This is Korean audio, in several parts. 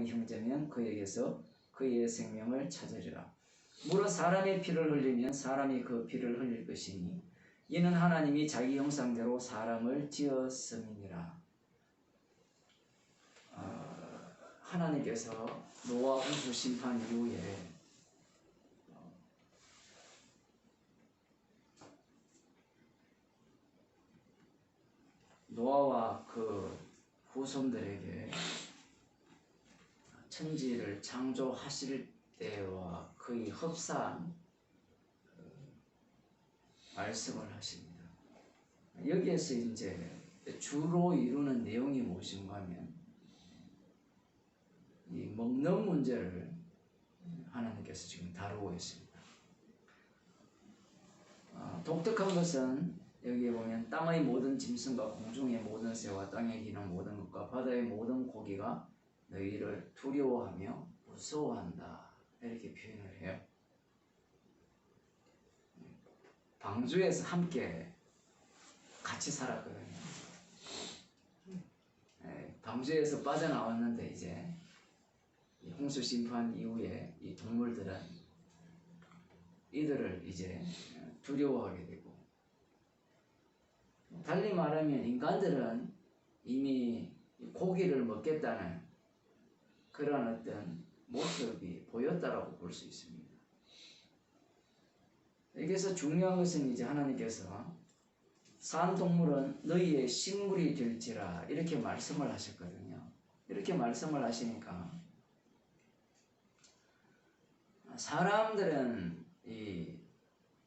형제면 그에게서 그의 생명을 찾으리라. 무릇 사람의 피를 흘리면 사람이 그 피를 흘릴 것이니 이는 하나님이 자기 형상대로 사람을 지었음이니라. 하나님께서 노아 홍수 심판 이후에 노아와 그 후손들에게 천지를 창조하실 때와 거의 흡사한 말씀을 하십니다. 여기에서 이제 주로 이루는 내용이 무엇인가 하면 이 먹는 문제를 하나님께서 지금 다루고 있습니다. 독특한 것은 여기에 보면 땅의 모든 짐승과 공중의 모든 새와 땅에 기는 모든 것과 바다의 모든 고기가 너희를 두려워하며 무서워한다 이렇게 표현을 해요. 방주에서 함께 같이 살았거든요. 방주에서 빠져나왔는데 이제 홍수 심판 이후에 이 동물들은 이들을 이제 두려워하게 되고, 달리 말하면 인간들은 이미 고기를 먹겠다는 그런 어떤 모습이 보였다라고 볼 수 있습니다. 여기서 중요한 것은 이제 하나님께서 산 동물은 너희의 식물이 될지라 이렇게 말씀을 하셨거든요. 이렇게 말씀을 하시니까 사람들은 이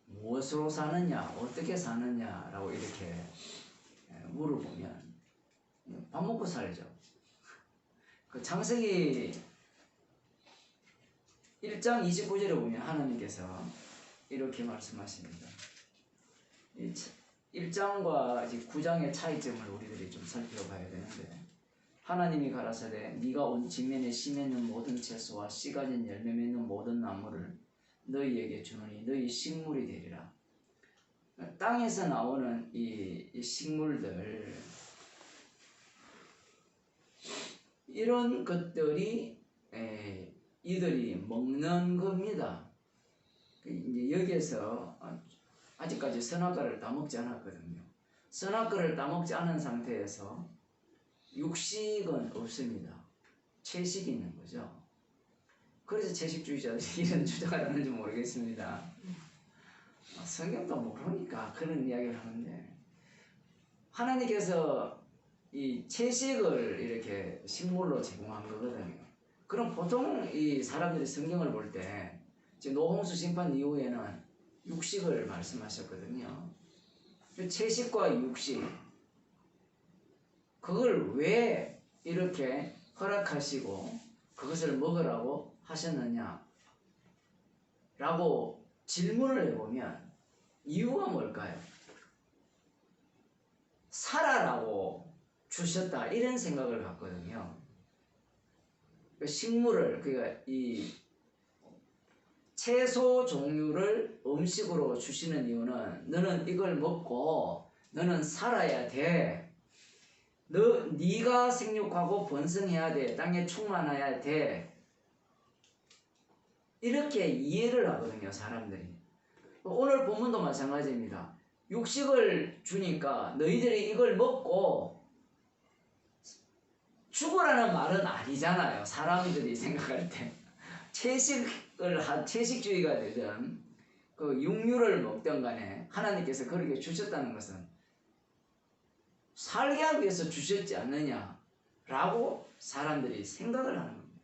무엇으로 사느냐, 어떻게 사느냐라고 이렇게 물어보면 밥 먹고 살죠. 그 창세기 1장 29절에 보면 하나님께서 이렇게 말씀하십니다. 1장과 9장의 차이점을 우리들이 좀 살펴봐야 되는데, 하나님이 가라사대 네가 온 지면에 씨 맺는 모든 채소와 씨 가진 열매 맺는 모든 나무를 너희에게 주노니 너희 식물이 되리라. 땅에서 나오는 이 식물들, 이런 것들이 이들이 먹는 겁니다. 이제 여기에서 아직까지 선악과를 다 먹지 않았거든요. 선악과를 다 먹지 않은 상태에서 육식은 없습니다. 채식이 있는 거죠. 그래서 채식주의자들이 이런 주장을 하는지 모르겠습니다. 성경도 모르니까 그런 이야기를 하는데, 하나님께서 이 채식을 이렇게 식물로 제공한 거거든요. 그럼 보통 이 사람들이 성경을 볼 때 노홍수 심판 이후에는 육식을 말씀하셨거든요. 채식과 육식, 그걸 왜 이렇게 허락하시고 그것을 먹으라고 하셨느냐 라고 질문을 해보면 이유가 뭘까요? 살아라고 주셨다 이런 생각을 갖거든요. 식물을, 그러니까 이 채소 종류를 음식으로 주시는 이유는 너는 이걸 먹고 너는 살아야 돼. 네가 생육하고 번성해야 돼. 땅에 충만해야 돼. 이렇게 이해를 하거든요, 사람들이. 오늘 본문도 마찬가지입니다. 육식을 주니까 너희들이 이걸 먹고 죽으라는 말은 아니잖아요. 사람들이 생각할 때. 채식주의가 되든 그 육류를 먹든 간에 하나님께서 그렇게 주셨다는 것은 살게 하기 위해서 주셨지 않느냐라고 사람들이 생각을 하는 겁니다.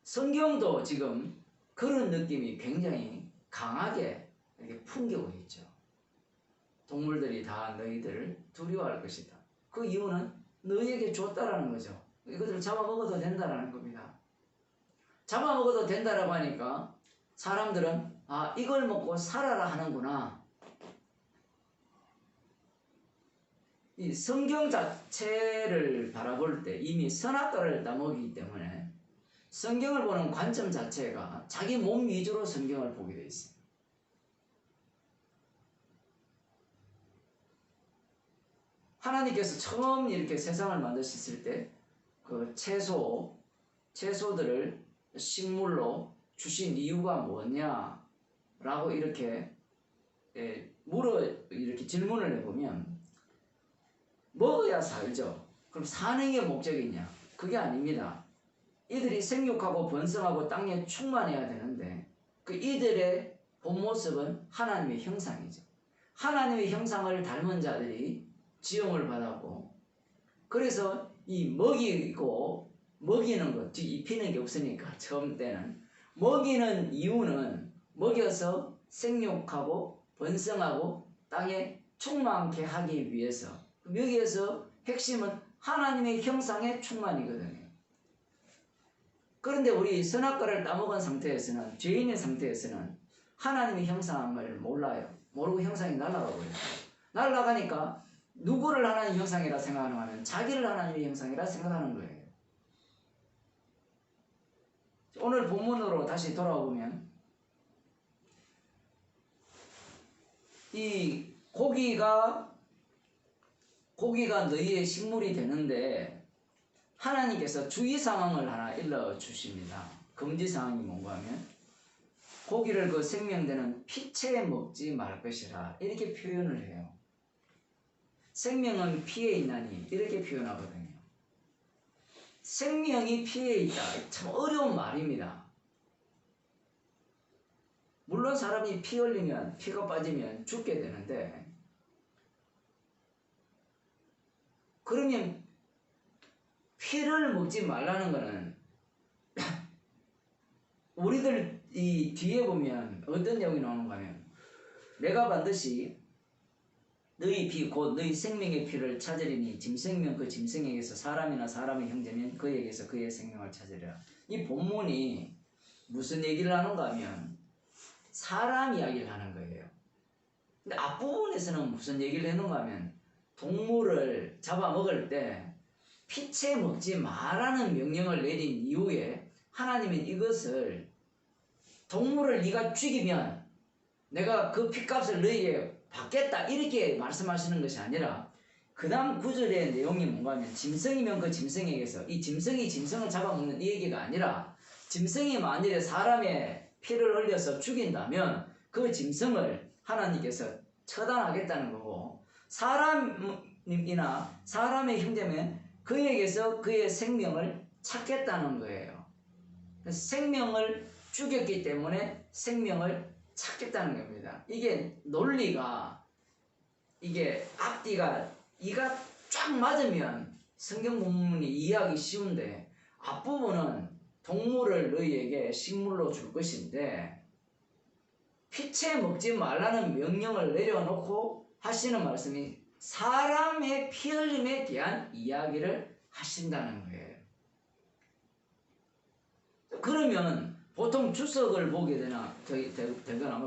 성경도 지금 그런 느낌이 굉장히 강하게 이렇게 풍기고 있죠. 동물들이 다 너희들을 두려워할 것이다. 그 이유는 너희에게 줬다라는 거죠. 이것을 잡아먹어도 된다라는 겁니다. 잡아먹어도 된다라고 하니까 사람들은 이걸 먹고 살아라 하는구나. 이 성경 자체를 바라볼 때 이미 선악과를 따먹이기 때문에 성경을 보는 관점 자체가 자기 몸 위주로 성경을 보게 되어 있습니다. 하나님께서 처음 이렇게 세상을 만드셨을 때 그 채소들을 식물로 주신 이유가 뭐냐라고 이렇게 이렇게 질문을 해보면 먹어야 살죠. 그럼 사는 게 목적이냐? 그게 아닙니다. 이들이 생육하고 번성하고 땅에 충만해야 되는데 그 이들의 본 모습은 하나님의 형상이죠. 하나님의 형상을 닮은 자들이 지음을 받았고, 그래서 이 먹이는 것, 즉 입히는 게 없으니까 처음 때는 먹이는 이유는 먹여서 생육하고 번성하고 땅에 충만케 하기 위해서, 여기에서 핵심은 하나님의 형상의 충만이거든요. 그런데 우리 선악과를 따먹은 상태에서는, 죄인의 상태에서는 하나님의 형상을 몰라요. 모르고 형상이 날아가 버려요. 날아가니까 누구를 하나님의 형상이라 생각하면 자기를 하나님의 형상이라 생각하는 거예요. 오늘 본문으로 다시 돌아오면 이 고기가 너희의 식물이 되는데 하나님께서 주의사항을 하나 일러주십니다. 금지사항이 뭔가 하면 고기를 그 생명되는 피채에 먹지 말 것이라 이렇게 표현을 해요. 생명은 피에 있나니 이렇게 표현하거든요. 생명이 피에 있다. 참 어려운 말입니다. 물론 사람이 피 흘리면, 피가 빠지면 죽게 되는데, 그러면 피를 먹지 말라는 것은 우리들 이 뒤에 보면 어떤 내용이 나오는가 하면 내가 반드시 너희 피 곧 너희 생명의 피를 찾으리니 짐승이면 그 짐승에게서 사람이나 사람의 형제면 그에게서 그의 생명을 찾으리라. 이 본문이 무슨 얘기를 하는가 하면 사람 이야기를 하는 거예요. 근데 앞부분에서는 무슨 얘기를 해놓은가 하면 동물을 잡아먹을 때 피채 먹지 말라는 명령을 내린 이후에 하나님은 이것을 동물을 네가 죽이면 내가 그 피값을 너희에게 받겠다 이렇게 말씀하시는 것이 아니라 그 다음 구절의 내용이 뭔가 하면 짐승이면 그 짐승에게서, 이 짐승이 짐승을 잡아먹는 이 얘기가 아니라 짐승이 만일에 사람의 피를 흘려서 죽인다면 그 짐승을 하나님께서 처단하겠다는 거고, 사람이나 사람의 형제면 그에게서 그의 생명을 찾겠다는 거예요. 생명을 죽였기 때문에 생명을 찾겠다는 겁니다. 이게 논리가, 이게 앞뒤가 이가 쫙 맞으면 성경 본문이 이해하기 쉬운데 앞부분은 동물을 너희에게 식물로 줄 것인데 피채 먹지 말라는 명령을 내려놓고 하시는 말씀이 사람의 피 흘림에 대한 이야기를 하신다는 거예요. 그러면 보통 주석을 보게 되거나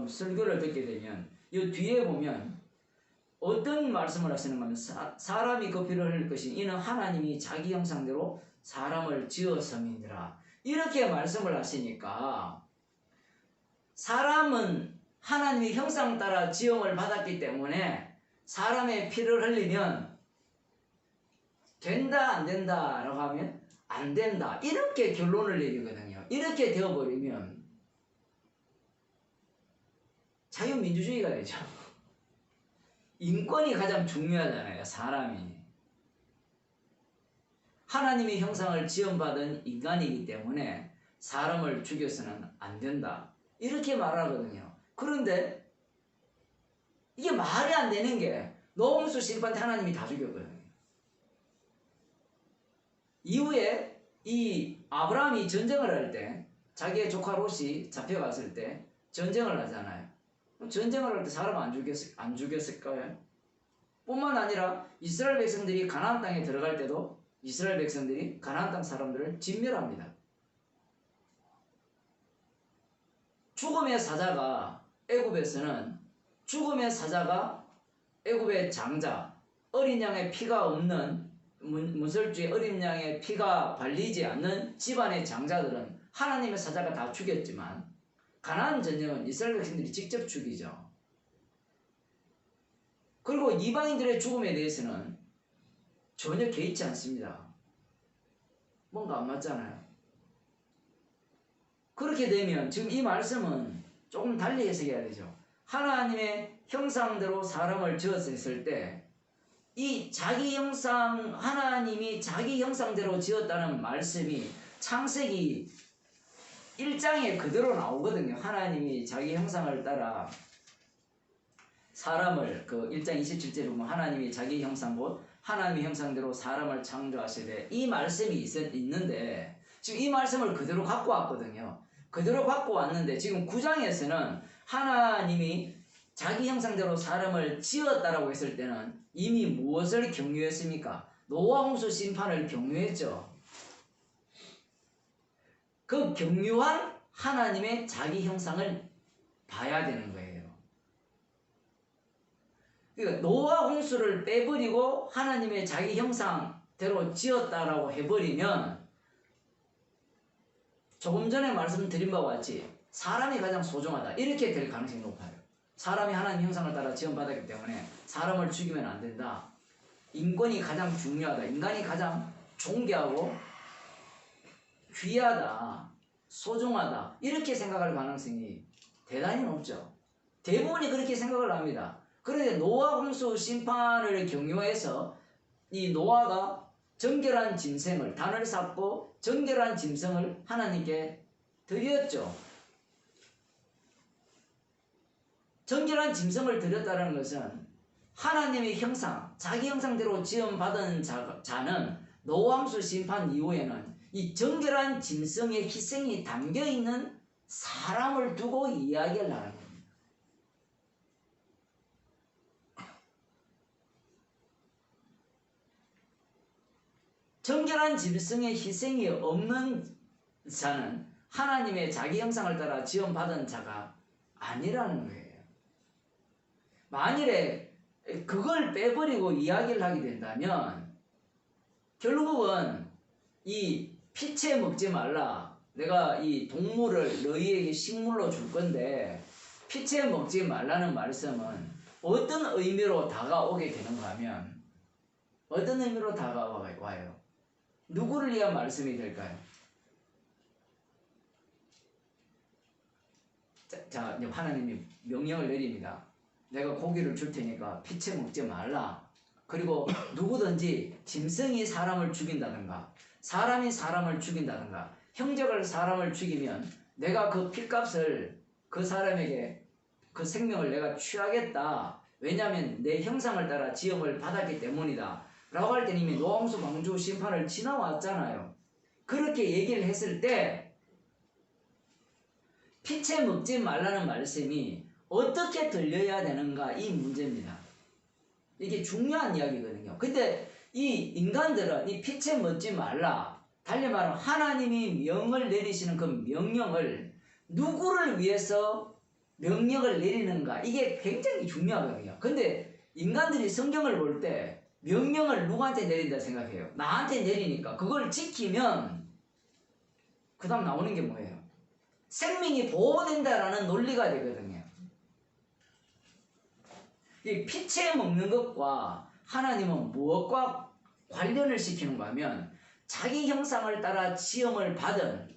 설교를 듣게 되면 이 뒤에 보면 어떤 말씀을 하시는가 하면 사람이 그 피를 흘릴 것이 이는 하나님이 자기 형상대로 사람을 지었음이니라 이렇게 말씀을 하시니까 사람은 하나님의 형상 따라 지음을 받았기 때문에 사람의 피를 흘리면 된다 안 된다 라고 하면 안 된다 이렇게 결론을 내리거든요. 이렇게 되어버리면 자유민주주의가 되죠. 인권이 가장 중요하잖아요. 사람이 하나님의 형상을 지음받은 인간이기 때문에 사람을 죽여서는 안 된다 이렇게 말하거든요. 그런데 이게 말이 안 되는 게 노홍수 심판 때 하나님이 다 죽였거든요. 이후에 이 아브라함이 전쟁을 할 때 자기의 조카 롯이 잡혀갔을 때 전쟁을 하잖아요. 전쟁을 할 때 사람 안 죽였을까요? 뿐만 아니라 이스라엘 백성들이 가나안 땅에 들어갈 때도 이스라엘 백성들이 가나안 땅 사람들을 진멸합니다. 죽음의 사자가 애굽에서는 죽음의 사자가 애굽의 장자, 어린 양의 피가 없는 문설주의 어린 양의 피가 발리지 않는 집안의 장자들은 하나님의 사자가 다 죽였지만 가나안 전쟁은 이스라엘 백성들이 직접 죽이죠. 그리고 이방인들의 죽음에 대해서는 전혀 개의치 않습니다. 뭔가 안 맞잖아요. 그렇게 되면 지금 이 말씀은 조금 달리 해석해야 되죠. 하나님의 형상대로 사람을 지었을 때 이 자기 형상, 하나님이 자기 형상대로 지었다는 말씀이 창세기 1장에 그대로 나오거든요. 하나님이 자기 형상을 따라 사람을, 그 1장 27절에 보면 하나님이 자기 형상 곧 하나님의 형상대로 사람을 창조하시되, 이 말씀이 있는데 지금 이 말씀을 그대로 갖고 왔거든요. 그대로 갖고 왔는데 지금 9장에서는 하나님이 자기 형상대로 사람을 지었다라고 했을 때는 이미 무엇을 경유했습니까? 노아 홍수 심판을 경유했죠. 그 경유한 하나님의 자기 형상을 봐야 되는 거예요. 그러니까 노아 홍수를 빼버리고 하나님의 자기 형상대로 지었다라고 해버리면 조금 전에 말씀드린 바와 같이 사람이 가장 소중하다 이렇게 될 가능성이 높아요. 사람이 하나님 형상을 따라 지원받았기 때문에 사람을 죽이면 안 된다. 인권이 가장 중요하다. 인간이 가장 존귀하고 귀하다. 소중하다. 이렇게 생각할 가능성이 대단히 높죠. 대부분이 그렇게 생각을 합니다. 그런데 노아 홍수 심판을 경유해서 이 노아가 정결한 짐승을, 단을 쌓고 정결한 짐승을 하나님께 드렸죠. 정결한 짐승을 드렸다는 것은 하나님의 형상, 자기 형상대로 지음받은 자는 노아 홍수 심판 이후에는 이 정결한 짐승의 희생이 담겨있는 사람을 두고 이야기를 하는 겁니다. 정결한 짐승의 희생이 없는 자는 하나님의 자기 형상을 따라 지음받은 자가 아니라는 거예요. 만일에 그걸 빼버리고 이야기를 하게 된다면 결국은 이 피채 먹지 말라. 내가 이 동물을 너희에게 식물로 줄 건데 피채 먹지 말라는 말씀은 어떤 의미로 다가오게 되는가 하면 어떤 의미로 다가와요? 누구를 위한 말씀이 될까요? 자, 하나님이 명령을 내립니다. 내가 고기를 줄 테니까 피채 먹지 말라. 그리고 누구든지 짐승이 사람을 죽인다든가 사람이 사람을 죽인다든가 형제가 사람을 죽이면 내가 그 피값을 그 사람에게 그 생명을 내가 취하겠다. 왜냐하면 내 형상을 따라 지음을 받았기 때문이다. 라고 할 때는 이미 노아 홍수 방주 심판을 지나왔잖아요. 그렇게 얘기를 했을 때 피채 먹지 말라는 말씀이 어떻게 들려야 되는가 이 문제입니다. 이게 중요한 이야기거든요. 근데 이 인간들은 이 피채 먹지 말라, 달리 말하면 하나님이 명을 내리시는 그 명령을 누구를 위해서 명령을 내리는가 이게 굉장히 중요하거든요. 근데 인간들이 성경을 볼 때 명령을 누구한테 내린다 생각해요? 나한테 내리니까 그걸 지키면 그 다음 나오는 게 뭐예요? 생명이 보호된다라는 논리가 되거든요. 이 피채 먹는 것과 하나님은 무엇과 관련을 시키는가 하면 자기 형상을 따라 지음을 받은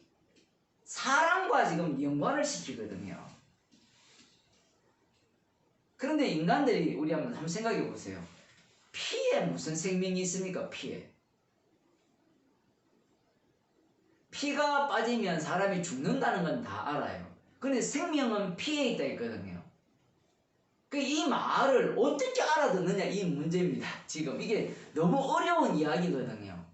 사람과 지금 연관을 시키거든요. 그런데 인간들이 우리 한번 생각해 보세요. 피에 무슨 생명이 있습니까? 피가 빠지면 사람이 죽는다는 건 다 알아요. 근데 생명은 피에 있다 했거든요. 이 말을 어떻게 알아듣느냐 이 문제입니다. 지금 이게 너무 어려운 이야기거든요.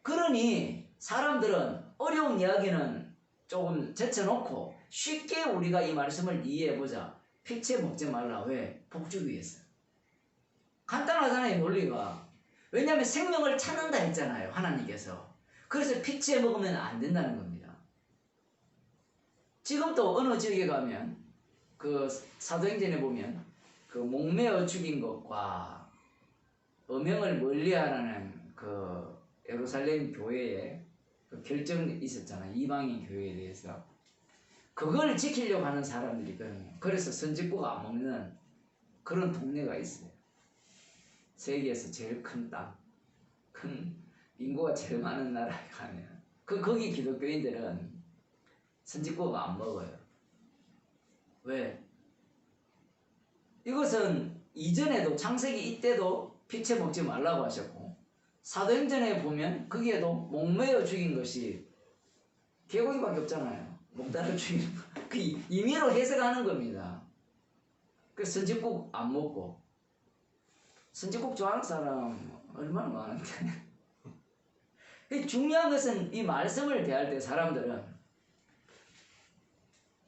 그러니 사람들은 어려운 이야기는 조금 제쳐놓고 쉽게 우리가 이 말씀을 이해해보자. 피채 먹지 말라. 왜? 복주기 위해서. 간단하잖아요, 논리가. 왜냐하면 생명을 찾는다 했잖아요, 하나님께서. 그래서 피채 먹으면 안 된다는 겁니다. 지금 또 어느 지역에 가면 그 사도행전에 보면 그 목매어 죽인 것과 어명을 멀리하라는 그 예루살렘 교회에 그 결정이 있었잖아요. 이방인 교회에 대해서. 그걸 지키려고 하는 사람들이 있거든요. 그래서 선지부가 안 먹는 그런 동네가 있어요. 세계에서 제일 큰 땅. 인구가 제일 많은 나라에 가면 거기 기독교인들은 선짓국 안 먹어요. 왜? 이것은 이전에도 창세기 이때도 피채 먹지 말라고 하셨고 사도행전에 보면 거기에도 목매어 죽인 것이 개고기밖에 없잖아요. 목다를 죽인 그 임의로 해석하는 겁니다. 그래서 선짓국 안 먹고 선짓국 좋아하는 사람 얼마나 많은데 중요한 것은 이 말씀을 대할 때 사람들은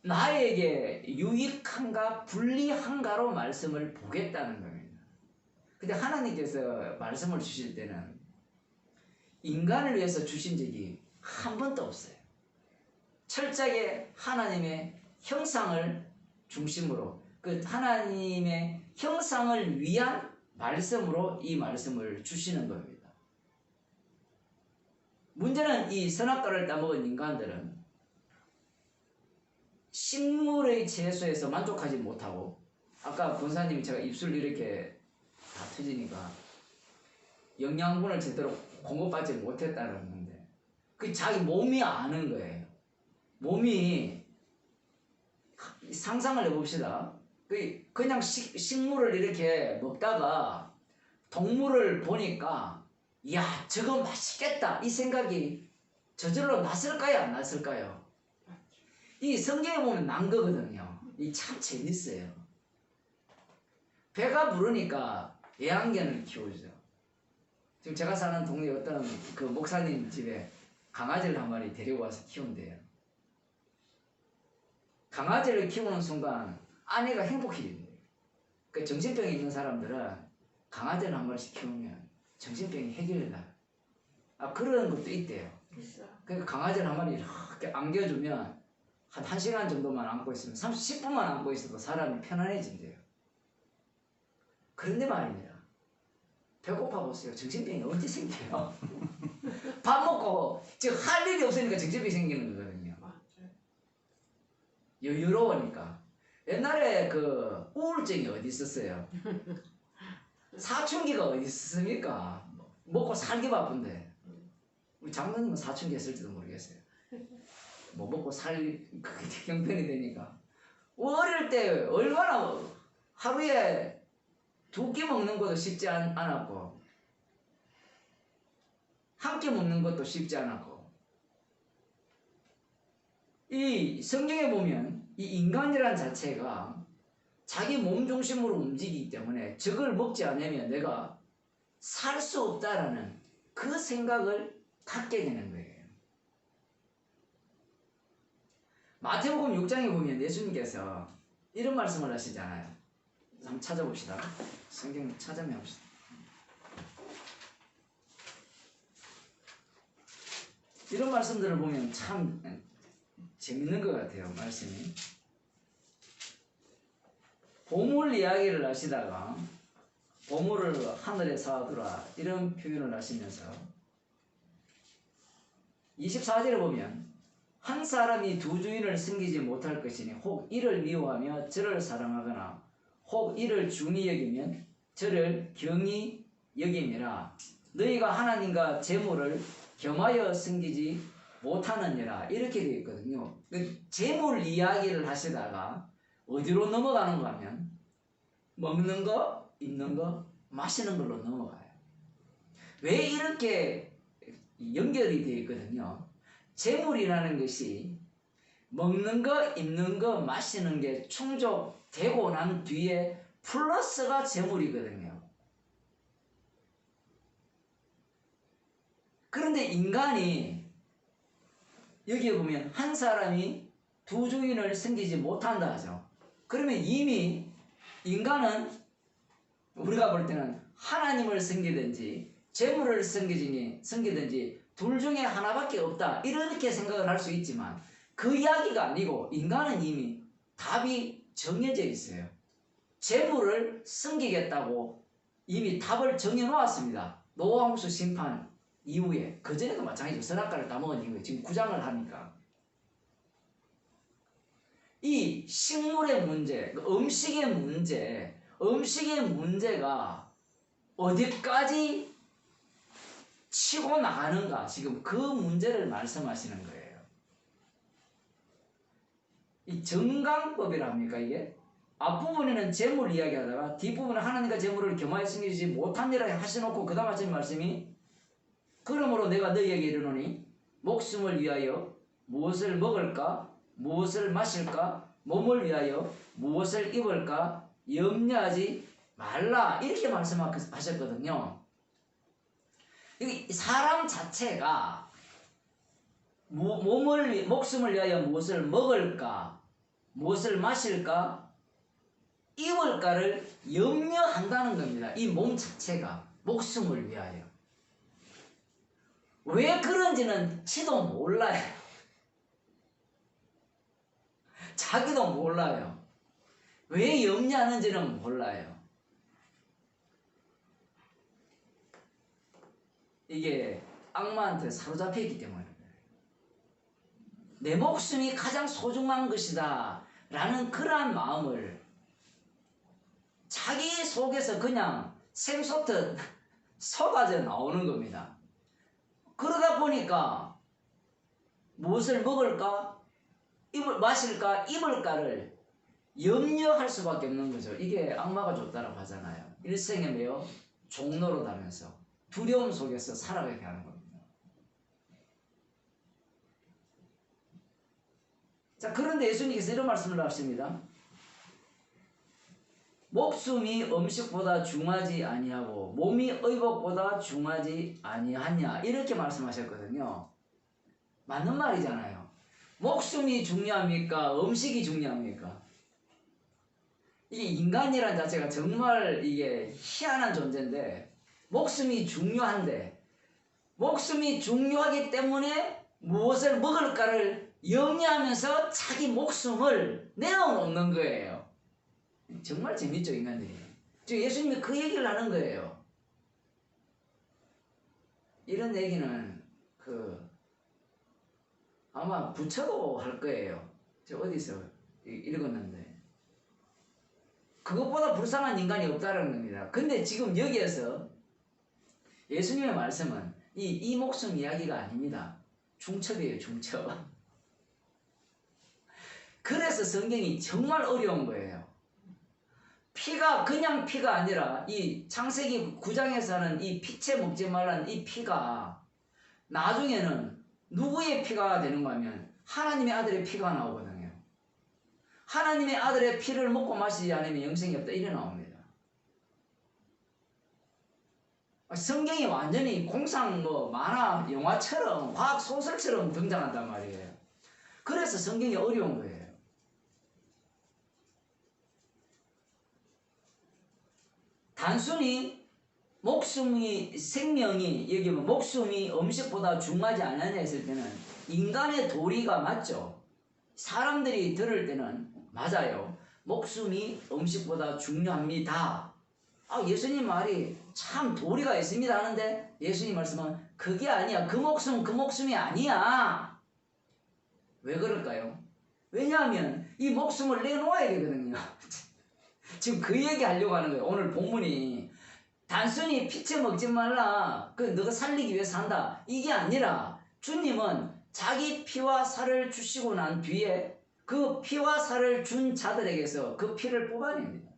나에게 유익한가 불리한가로 말씀을 보겠다는 겁니다. 근데 하나님께서 말씀을 주실 때는 인간을 위해서 주신 적이 한 번도 없어요. 철저하게 하나님의 형상을 중심으로 그 하나님의 형상을 위한 말씀으로 이 말씀을 주시는 겁니다. 문제는 이 선악과를 따먹은 인간들은 식물의 채소에서 만족하지 못하고 아까 권사님이 제가 입술 이렇게 다 터지니까 영양분을 제대로 공급받지 못했다는 건데 그 자기 몸이 아는 거예요. 몸이 상상을 해봅시다. 그냥 식물을 이렇게 먹다가 동물을 보니까 야 저거 맛있겠다 이 생각이 저절로 났을까요 안 났을까요? 이 성경에 보면 난 거거든요. 이 참 재밌어요. 배가 부르니까 애완견을 키우죠. 지금 제가 사는 동네 어떤 그 목사님 집에 강아지를 한 마리 데리고 와서 키운대요. 강아지를 키우는 순간 아내가 행복해진대요. 그 정신병이 있는 사람들은 강아지를 한 마리씩 키우면 정신병이 해결이 나요. 그런 것도 있대요. 그러니까 강아지를 한 마리 이렇게 안겨주면 한 1시간 정도만 안고 있으면 10분만 안고 있어도 사람이 편안해진대요. 그런데 말입니다. 배고파 보세요. 정신병이 언제 생겨요? 밥 먹고 지금 할 일이 없으니까 정신병이 생기는 거거든요. 여유로우니까. 옛날에 그 우울증이 어디 있었어요? 사춘기가 어디 있었습니까? 먹고 살기 바쁜데. 우리 장로님은 사춘기 했을지도 모르겠어요. 뭐 먹고 살 그게 형편이 되니까 어릴 때 얼마나 하루에 2끼 먹는 것도 쉽지 않았고 한 끼 먹는 것도 쉽지 않았고 이 성경에 보면 이 인간이란 자체가 자기 몸 중심으로 움직이기 때문에 저걸 먹지 않으면 내가 살 수 없다라는 그 생각을 갖게 되는 거예요. 마태복음 6장에 보면 예수님께서 이런 말씀을 하시잖아요. 한번 찾아봅시다. 성경 찾아내 봅시다. 이런 말씀들을 보면 참 재밌는 것 같아요. 말씀이. 보물 이야기를 하시다가 보물을 하늘에 쌓아두라 이런 표현을 하시면서 24절에 보면 한 사람이 두 주인을 섬기지 못할 것이니 혹 이를 미워하며 저를 사랑하거나 혹 이를 중히 여기면 저를 경히 여김이라. 너희가 하나님과 재물을 겸하여 섬기지 못하느니라. 이렇게 되어 있거든요. 재물 이야기를 하시다가 어디로 넘어가는가 하면 먹는 거, 입는 거, 마시는 걸로 넘어가요. 왜 이렇게 연결이 되어 있거든요. 재물이라는 것이 먹는 거, 입는 거, 마시는 게 충족되고 난 뒤에 플러스가 재물이거든요. 그런데 인간이 여기에 보면 한 사람이 두 주인을 섬기지 못한다 하죠. 그러면 이미 인간은 우리가 볼 때는 하나님을 섬기든지 재물을 섬기든지 둘 중에 하나밖에 없다 이렇게 생각을 할 수 있지만 그 이야기가 아니고 인간은 이미 답이 정해져 있어요. 재물을 섬기겠다고 이미 답을 정해놓았습니다. 노아홍수 심판 이후에. 그전에도 마찬가지죠. 선악과를 따먹은 이후에 지금 9장을 하니까 이 식물의 문제, 음식의 문제가 어디까지 치고 나가는가? 지금 그 문제를 말씀하시는 거예요. 이 정강법이랍니까 이게? 앞부분에는 재물 이야기하다가 뒷부분에 하나님과 재물을 겸하여 숨기지 못합니다 하셔놓고 그 다음 하시는 말씀이 그러므로 내가 너희에게 이르노니 목숨을 위하여 무엇을 먹을까? 무엇을 마실까? 몸을 위하여 무엇을 입을까? 염려하지 말라 이렇게 말씀하셨거든요. 사람 자체가 목숨을 위하여 무엇을 먹을까? 무엇을 마실까? 입을까를 염려한다는 겁니다. 이 몸 자체가 목숨을 위하여. 왜 그런지는 지도 몰라요. 자기도 몰라요. 왜 염려하는지는 몰라요. 이게 악마한테 사로잡혀있기 때문에 내 목숨이 가장 소중한 것이다 라는 그러한 마음을 자기 속에서 그냥 샘솟듯 쏟아져 나오는 겁니다. 그러다 보니까 무엇을 먹을까, 마실까, 입을까를 염려할 수밖에 없는 거죠. 이게 악마가 줬다라고 하잖아요. 일생에 매여 종노릇하면서 두려움 속에서 살아가게 하는 겁니다. 자, 그런데 예수님께서 이런 말씀을 하십니다. 목숨이 음식보다 중하지 아니하고 몸이 의복보다 중하지 아니하냐 이렇게 말씀하셨거든요. 맞는 말이잖아요. 목숨이 중요합니까? 음식이 중요합니까? 이게 인간이란 자체가 정말 이게 희한한 존재인데 목숨이 중요한데 목숨이 중요하기 때문에 무엇을 먹을까를 염려하면서 자기 목숨을 내어놓는 거예요. 정말 재밌죠, 인간들이. 지금 예수님이 그 얘기를 하는 거예요. 이런 얘기는 아마 부처도 할 거예요. 저 어디서 읽었는데 그것보다 불쌍한 인간이 없다는 겁니다. 근데 지금 여기에서 예수님의 말씀은 이 목숨 이야기가 아닙니다. 중첩이에요, 중첩. 그래서 성경이 정말 어려운 거예요. 피가 그냥 피가 아니라 이 창세기 9장에서 하는 이 피채 먹지 말라는 이 피가 나중에는 누구의 피가 되는가 하면 하나님의 아들의 피가 나오거든요. 하나님의 아들의 피를 먹고 마시지 않으면 영생이 없다 이래 나옵니다. 성경이 완전히 공상 만화 영화처럼 과학 소설처럼 등장한단 말이에요. 그래서 성경이 어려운 거예요. 단순히 목숨이 생명이 여기 목숨이 음식보다 중하지 않느냐 했을 때는 인간의 도리가 맞죠. 사람들이 들을 때는 맞아요. 목숨이 음식보다 중요합니다. 예수님 말이 참 도리가 있습니다 하는데 예수님 말씀은 그게 아니야. 그 목숨이 아니야. 왜 그럴까요? 왜냐하면 이 목숨을 내놓아야 되거든요. 지금 그 얘기 하려고 하는 거예요. 오늘 본문이 단순히 피채 먹지 말라. 너가 살리기 위해서 한다. 이게 아니라 주님은 자기 피와 살을 주시고 난 뒤에 그 피와 살을 준 자들에게서 그 피를 뽑아냅니다.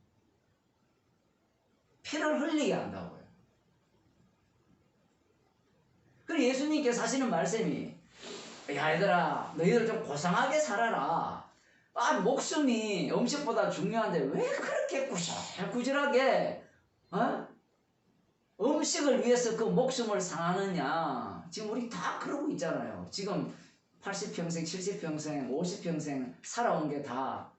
피를 흘리게 한다고요. 그리고 예수님께서 하시는 말씀이 야 얘들아 너희들 좀 고상하게 살아라. 목숨이 음식보다 중요한데 왜 그렇게 구질구질하게 음식을 위해서 그 목숨을 상하느냐. 지금 우리 다 그러고 있잖아요. 지금 80평생, 70평생, 50평생 살아온 게 다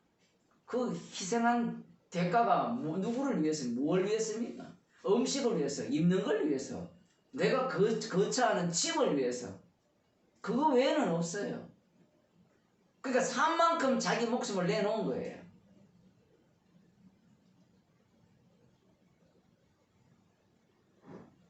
그 희생한 대가가 누구를 위해서, 뭘 위해서입니까? 음식을 위해서, 입는 걸 위해서, 내가 거처하는 집을 위해서. 그거 외에는 없어요. 그러니까 산 만큼 자기 목숨을 내놓은 거예요.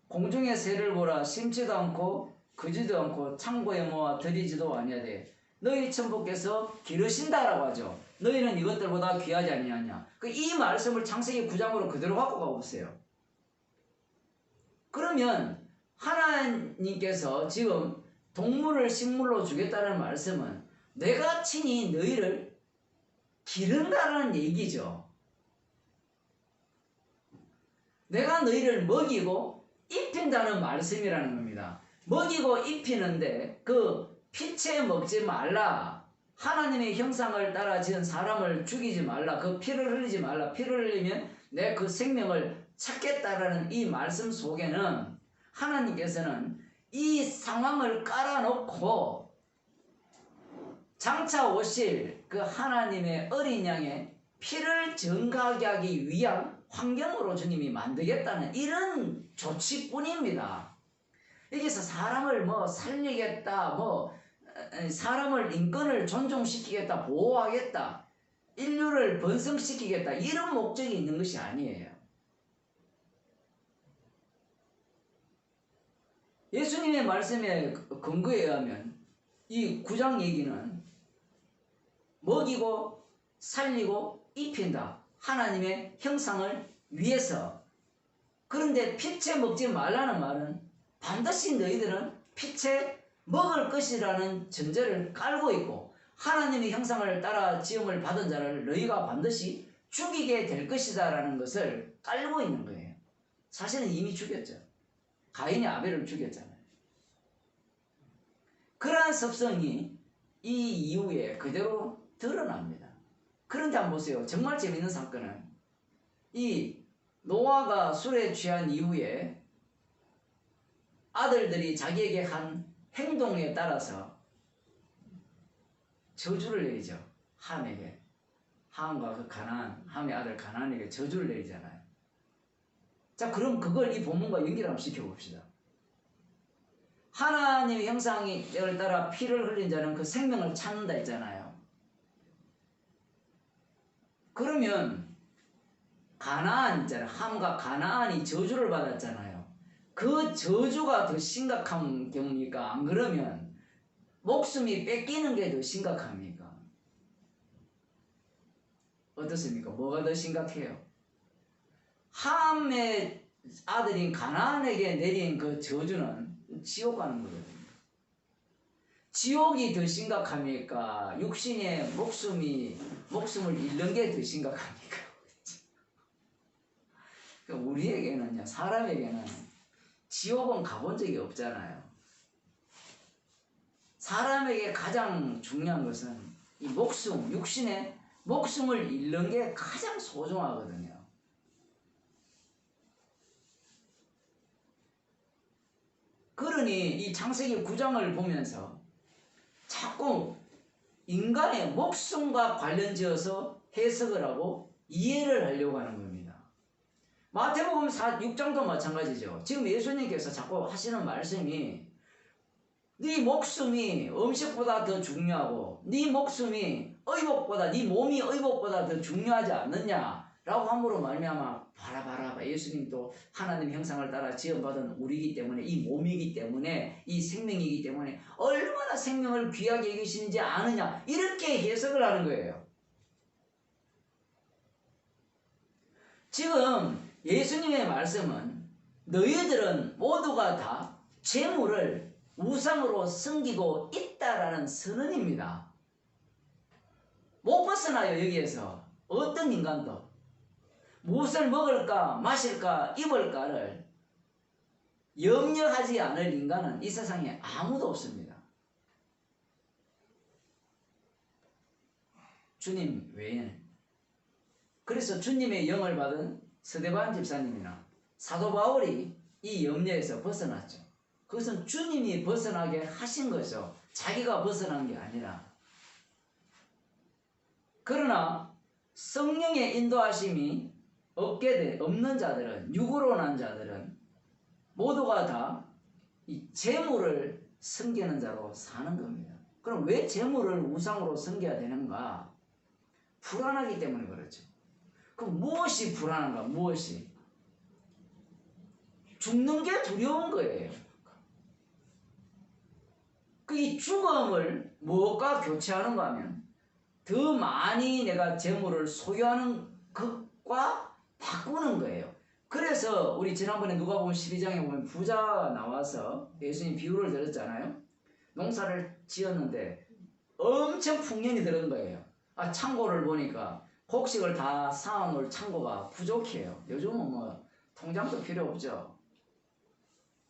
공중의 새를 보라. 심지도 않고 거지도 않고 창고에 모아 들이지도 아니하되 너희 천부께서 기르신다라고 하죠. 너희는 이것들보다 귀하지 아니하냐. 이 말씀을 창세기 9장으로 그대로 갖고 가보세요. 그러면 하나님께서 지금 동물을 식물로 주겠다는 말씀은 내가 친히 너희를 기른다는 얘기죠. 내가 너희를 먹이고 입힌다는 말씀이라는 겁니다. 먹이고 입히는데 그 피채 먹지 말라. 하나님의 형상을 따라 지은 사람을 죽이지 말라. 그 피를 흘리지 말라. 피를 흘리면 내 그 생명을 찾겠다라는 이 말씀 속에는 하나님께서는 이 상황을 깔아놓고 장차 오실 그 하나님의 어린 양의 피를 증가하게 하기 위한 환경으로 주님이 만들겠다는 이런 조치뿐입니다. 여기서 사람을 뭐 살리겠다, 뭐 사람을 인권을 존중시키겠다, 보호하겠다, 인류를 번성시키겠다 이런 목적이 있는 것이 아니에요. 예수님의 말씀에 근거에 의하면 이 9장 얘기는 먹이고 살리고 입힌다. 하나님의 형상을 위해서. 그런데 피채 먹지 말라는 말은 반드시 너희들은 피채 먹을 것이라는 전제를 깔고 있고 하나님의 형상을 따라 지음을 받은 자를 너희가 반드시 죽이게 될 것이다 라는 것을 깔고 있는 거예요. 사실은 이미 죽였죠. 가인이 아벨을 죽였잖아요. 그러한 습성이 이 이후에 그대로 드러납니다. 그런데 한번 보세요. 정말 재밌는 사건은 이 노아가 술에 취한 이후에 아들들이 자기에게 한 행동에 따라서 저주를 내리죠. 함에게. 함과 그 가나안, 함의 아들 가나안에게 저주를 내리잖아요. 자, 그럼 그걸 이 본문과 연결 한번 시켜봅시다. 하나님의 형상을 따라 피를 흘린 자는 그 생명을 찾는다 했잖아요. 그러면 가나안 있잖아요. 함과 가나안이 저주를 받았잖아요. 그 저주가 더 심각한 경우니까 안 그러면 목숨이 뺏기는 게 더 심각합니까? 어떻습니까? 뭐가 더 심각해요? 함의 아들인 가나안에게 내린 그 저주는 지옥 가는 거거든요. 지옥이 더 심각합니까? 육신의 목숨을 잃는 게 더 심각합니까? 우리에게는요, 사람에게는 지옥은 가본 적이 없잖아요. 사람에게 가장 중요한 것은 이 목숨, 육신의 목숨을 잃는 게 가장 소중하거든요. 그러니 이 창세기 9장을 보면서 자꾸 인간의 목숨과 관련지어서 해석을 하고 이해를 하려고 하는 겁니다. 마태복음 6장도 마찬가지죠. 지금 예수님께서 자꾸 하시는 말씀이 네 목숨이 음식보다 더 중요하고 네 목숨이 의복보다, 네 몸이 의복보다 더 중요하지 않느냐라고 함으로 말미암아 봐라 예수님도 하나님 형상을 따라 지음받은 우리이기 때문에 이 몸이기 때문에 이 생명이기 때문에 얼마나 생명을 귀하게 여기시는지 아느냐 이렇게 해석을 하는 거예요. 지금 예수님의 말씀은 너희들은 모두가 다 재물을 우상으로 섬기고 있다라는 선언입니다. 못 벗어나요. 여기에서 어떤 인간도 무엇을 먹을까 마실까 입을까를 염려하지 않을 인간은 이 세상에 아무도 없습니다. 주님 외에는. 그래서 주님의 영을 받은 스데반 집사님이나 사도 바울이 이 염려에서 벗어났죠. 그것은 주님이 벗어나게 하신 거죠. 자기가 벗어난 게 아니라. 그러나 성령의 인도하심이 없는 자들은, 육으로 난 자들은 모두가 다 이 재물을 섬기는 자로 사는 겁니다. 그럼 왜 재물을 우상으로 섬겨야 되는가? 불안하기 때문에 그렇죠. 그럼 무엇이 불안한가? 무엇이? 죽는 게 두려운 거예요. 이 죽음을 무엇과 교체하는가 하면 더 많이 내가 재물을 소유하는 것과 바꾸는 거예요. 그래서 우리 지난번에 누가복음 12장에 보면 부자가 나와서 예수님 비유를 들었잖아요. 농사를 지었는데 엄청 풍년이 들은 거예요. 창고를 보니까 곡식을 다 쌓아놓을 창고가 부족해요. 요즘은 뭐 통장도 필요 없죠.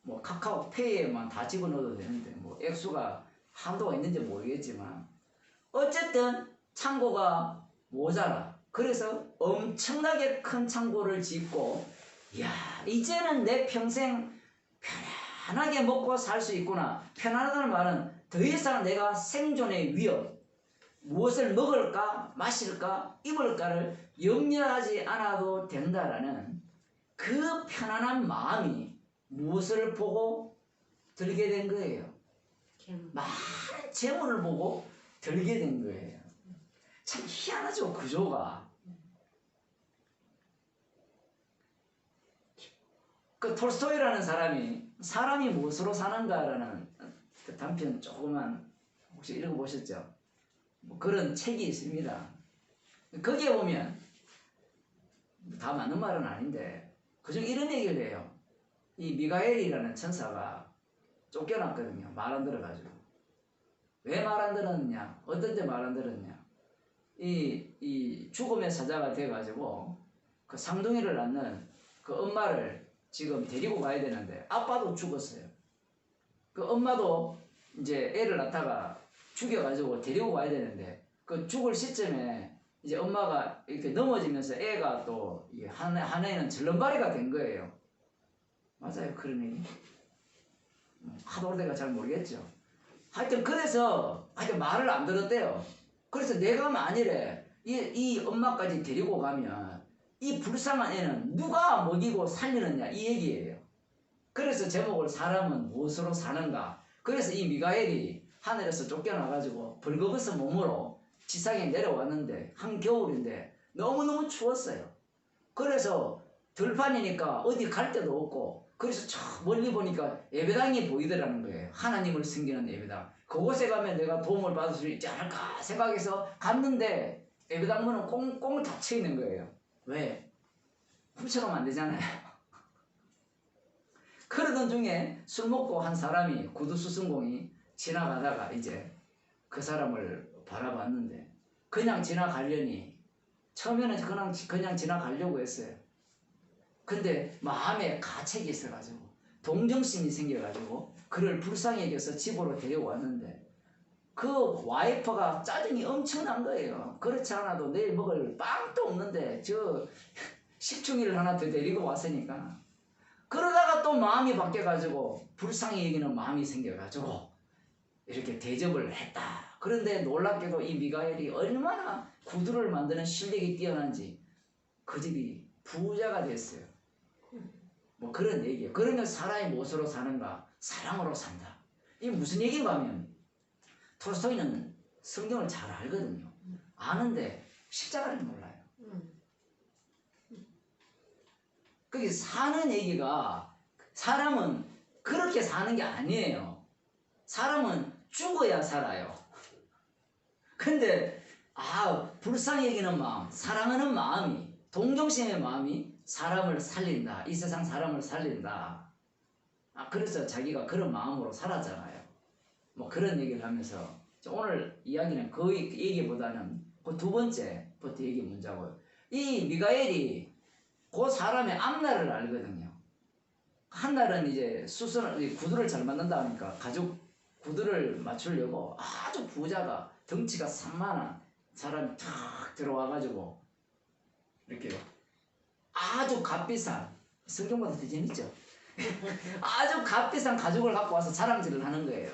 뭐 카카오페이에만 다 집어넣어도 되는데 뭐 액수가 한도가 있는지 모르겠지만 어쨌든 창고가 모자라. 그래서 엄청나게 큰 창고를 짓고 야 이제는 내 평생 편안하게 먹고 살 수 있구나. 편안하다는 말은 더 이상 내가 생존의 위협, 무엇을 먹을까 마실까 입을까를 염려하지 않아도 된다라는 그 편안한 마음이 무엇을 보고 들게 된 거예요. 많은 재물을 보고 들게 된 거예요. 참 희한하죠, 구조가. 그 톨스토이라는 사람이 무엇으로 사는가라는 그 단편 조그만 혹시 읽어보셨죠? 뭐 그런 책이 있습니다. 거기에 보면 다 맞는 말은 아닌데 그중 이런 얘기를 해요. 이 미가엘이라는 천사가 쫓겨났거든요. 말 안 들어가지고. 왜 말 안 들었느냐? 어떤 때 말 안 들었냐? 이 죽음의 사자가 돼가지고 그 상둥이를 낳는 그 엄마를 지금 데리고 가야 되는데 아빠도 죽었어요. 그 엄마도 이제 애를 낳다가 죽여가지고 데리고 가야 되는데 그 죽을 시점에 이제 엄마가 이렇게 넘어지면서 애가 또 한 애는 절름발이가 된 거예요. 맞아요, 그런 얘기? 하도 오래돼가 잘 모르겠죠. 하여튼 그래서 말을 안 들었대요. 그래서 내가 만일에 이 엄마까지 데리고 가면 이 불쌍한 애는 누가 먹이고 살리느냐 이 얘기예요. 그래서 제목을 사람은 무엇으로 사는가. 그래서 이 미가엘이 하늘에서 쫓겨나가지고 벌거벗은 몸으로 지상에 내려왔는데 한겨울인데 너무너무 추웠어요. 그래서 들판이니까 어디 갈 데도 없고 그래서 저 멀리 보니까 예배당이 보이더라는 거예요. 하나님을 섬기는 예배당. 그곳에 가면 내가 도움을 받을 수 있지 않을까 생각해서 갔는데 예배당 문은 꽁꽁 닫혀 있는 거예요. 왜? 훔쳐가면 안 되잖아요. 그러던 중에 술 먹고 한 사람이 구두수승공이 지나가다가 이제 그 사람을 바라봤는데 그냥 지나가려니 처음에는 그냥 지나가려고 했어요. 근데 마음에 가책이 있어가지고 동정심이 생겨가지고 그를 불쌍히 여겨서 집으로 데려왔는데 그 와이퍼가 짜증이 엄청난 거예요. 그렇지 않아도 내일 먹을 빵도 없는데 저 식충이를 하나 더 데리고 왔으니까 그러다가 또 마음이 바뀌어가지고 불쌍히 여기는 마음이 생겨가지고 이렇게 대접을 했다. 그런데 놀랍게도 이 미가엘이 얼마나 구두를 만드는 실력이 뛰어난지 그 집이 부자가 됐어요. 뭐 그런 얘기예요. 그러면 사람이 무엇으로 사는가? 사랑으로 산다. 이게 무슨 얘기인가 하면 톨스토이는 성경을 잘 알거든요. 아는데 십자가를 몰라요. 그게 사는 얘기가 사람은 그렇게 사는 게 아니에요. 사람은 죽어야 살아요. 근데 불쌍히 여기는 마음, 사랑하는 마음이, 동정심의 마음이 사람을 살린다. 이 세상 사람을 살린다. 그래서 자기가 그런 마음으로 살았잖아요. 뭐 그런 얘기를 하면서 오늘 이야기는 그 얘기보다는 그 두 번째부터 얘기 문자고요. 이 미가엘이 그 사람의 앞날을 알거든요. 한날은 이제 구두를 잘 만든다 하니까 가죽 구두를 맞추려고 아주 부자가 덩치가 산만한 사람이 탁 들어와가지고 이렇게 아주 값비싼 성경보다 더 재밌죠? 아주 값비싼 가죽을 갖고 와서 자랑질을 하는 거예요.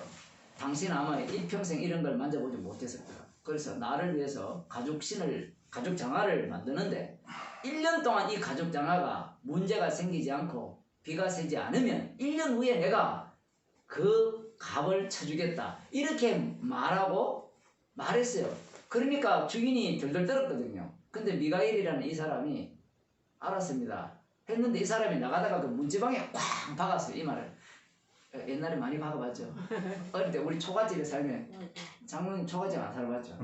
당신 아마 일평생 이런 걸 만져보지 못했을 거야. 그래서 나를 위해서 가죽 장화를 만드는데 1년 동안 이 가죽 장화가 문제가 생기지 않고 비가 새지 않으면 1년 후에 내가 그 값을 쳐주겠다. 이렇게 말했어요. 그러니까 주인이 덜덜 떨었거든요. 근데 미가엘이라는 이 사람이 알았습니다. 했는데 이 사람이 나가다가 그 문지방에 꽉 박았어요. 이 말을. 옛날에 많이 박아봤죠. 어릴 때 우리 초가집에 살면 장모님 초가집 안 살아봤죠.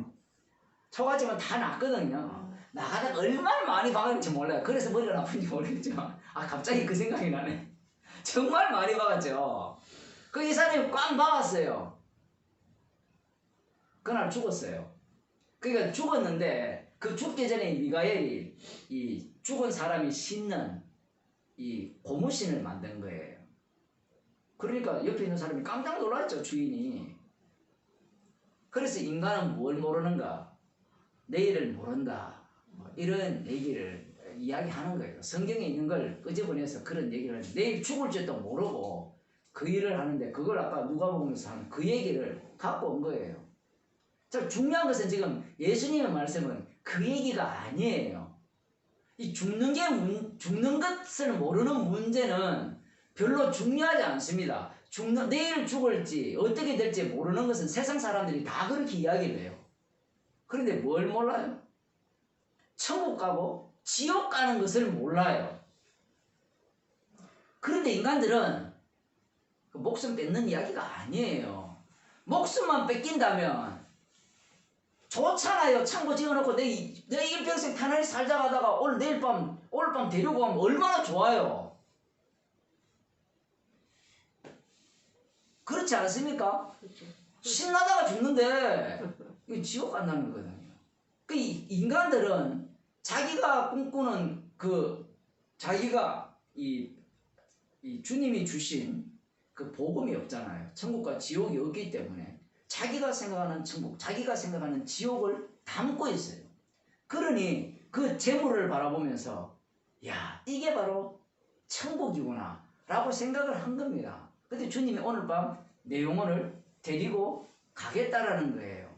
초가집은 다 났거든요. 나가다가 얼마나 많이 박았는지 몰라요. 그래서 머리가 나쁜지 모르겠죠. 갑자기 그 생각이 나네. 정말 많이 박았죠. 그 이 사람이 꽉 박았어요. 그날 죽었어요. 그러니까 죽었는데 그 죽기 전에 미가엘이 이 죽은 사람이 신는 이 고무신을 만든 거예요. 그러니까 옆에 있는 사람이 깜짝 놀랐죠, 주인이. 그래서 인간은 뭘 모르는가? 내일을 모른다. 이런 얘기를 이야기하는 거예요. 성경에 있는 걸 끄집어내서 그런 얘기를 하죠. 내일 죽을 줄도 모르고 그 일을 하는데 그걸 아까 누가복음에서 하는 그 얘기를 갖고 온 거예요. 자, 중요한 것은 지금 예수님의 말씀은 그 얘기가 아니에요. 이 죽는 것을 모르는 문제는 별로 중요하지 않습니다. 내일 죽을지 어떻게 될지 모르는 것은 세상 사람들이 다 그렇게 이야기를 해요. 그런데 뭘 몰라요? 천국 가고 지옥 가는 것을 몰라요. 그런데 인간들은 그 목숨 뺏는 이야기가 아니에요. 목숨만 뺏긴다면 좋잖아요. 창고 지어놓고 내 일평생 편안히 살자 가다가 오늘 밤 데리고 가면 얼마나 좋아요. 그렇지 않습니까? 그렇죠. 신나다가 죽는데 이거 지옥 간다는 거거든요. 그 인간들은 자기가 꿈꾸는 자기가 이 주님이 주신 그 복음이 없잖아요. 천국과 지옥이 없기 때문에 자기가 생각하는 천국, 자기가 생각하는 지옥을 담고 있어요. 그러니 그 재물을 바라보면서 야, 이게 바로 천국이구나 라고 생각을 한 겁니다. 근데 주님이 오늘 밤 내 영혼을 데리고 가겠다라는 거예요.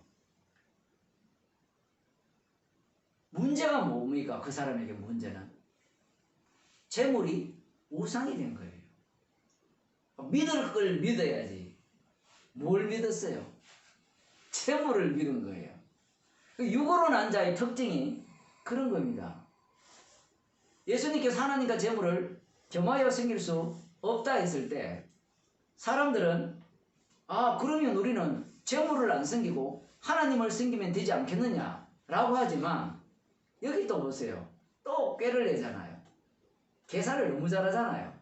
문제가 뭡니까? 그 사람에게 문제는 재물이 우상이 된 거예요. 믿을 걸 믿어야지. 뭘 믿었어요? 재물을 믿은 거예요. 육으로 난 자의 특징이 그런 겁니다. 예수님께서 하나님과 재물을 겸하여 섬길 수 없다 했을 때 사람들은 그러면 우리는 재물을 안 섬기고 하나님을 섬기면 되지 않겠느냐 라고 하지만 여기 또 보세요. 또 꾀를 내잖아요. 계산을 너무 잘하잖아요.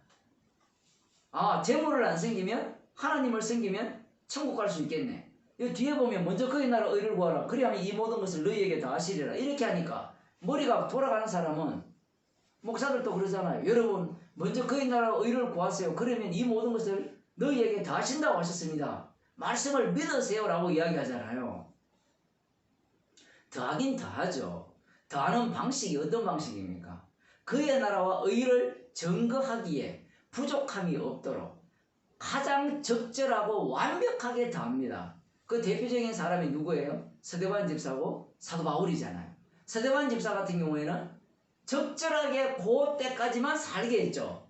재물을 안 섬기면 하나님을 섬기면 천국 갈 수 있겠네. 이 뒤에 보면 먼저 그의 나라 의를 구하라. 그리하면 이 모든 것을 너희에게 다 하시리라. 이렇게 하니까 머리가 돌아가는 사람은 목사들도 그러잖아요. 여러분 먼저 그의 나라 의를 구하세요. 그러면 이 모든 것을 너희에게 다 하신다고 하셨습니다. 말씀을 믿으세요 라고 이야기하잖아요. 더하긴 더하죠. 더하는 방식이 어떤 방식입니까? 그의 나라와 의를 증거하기에 부족함이 없도록 가장 적절하고 완벽하게 더합니다. 그 대표적인 사람이 누구예요? 서대반 집사고 사도 바울이잖아요. 서대반 집사 같은 경우에는 적절하게 그때까지만 살게 했죠.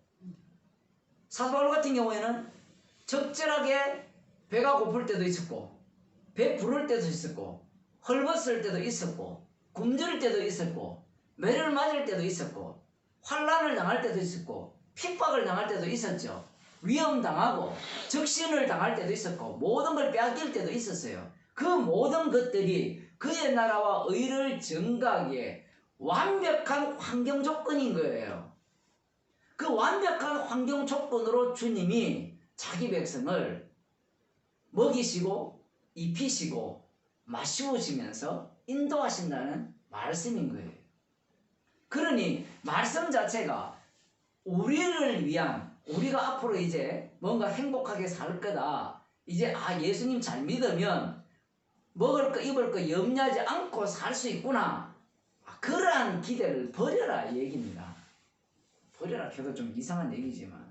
사도 바울 같은 경우에는 적절하게 배가 고플 때도 있었고 배 부를 때도 있었고 헐벗을 때도 있었고 굶주릴 때도 있었고 매를 맞을 때도 있었고 환난을 당할 때도 있었고 핍박을 당할 때도 있었죠. 위험 당하고 적신을 당할 때도 있었고 모든 걸 빼앗길 때도 있었어요. 그 모든 것들이 그의 나라와 의를 증가하기에 완벽한 환경 조건인 거예요. 그 완벽한 환경 조건으로 주님이 자기 백성을 먹이시고 입히시고 마시우시면서 인도하신다는 말씀인 거예요. 그러니 말씀 자체가 우리를 위한, 우리가 앞으로 이제 뭔가 행복하게 살 거다. 이제 예수님 잘 믿으면 먹을 거 입을 거 염려하지 않고 살 수 있구나. 그러한 기대를 버려라 이 얘기입니다. 버려라 해도 좀 이상한 얘기지만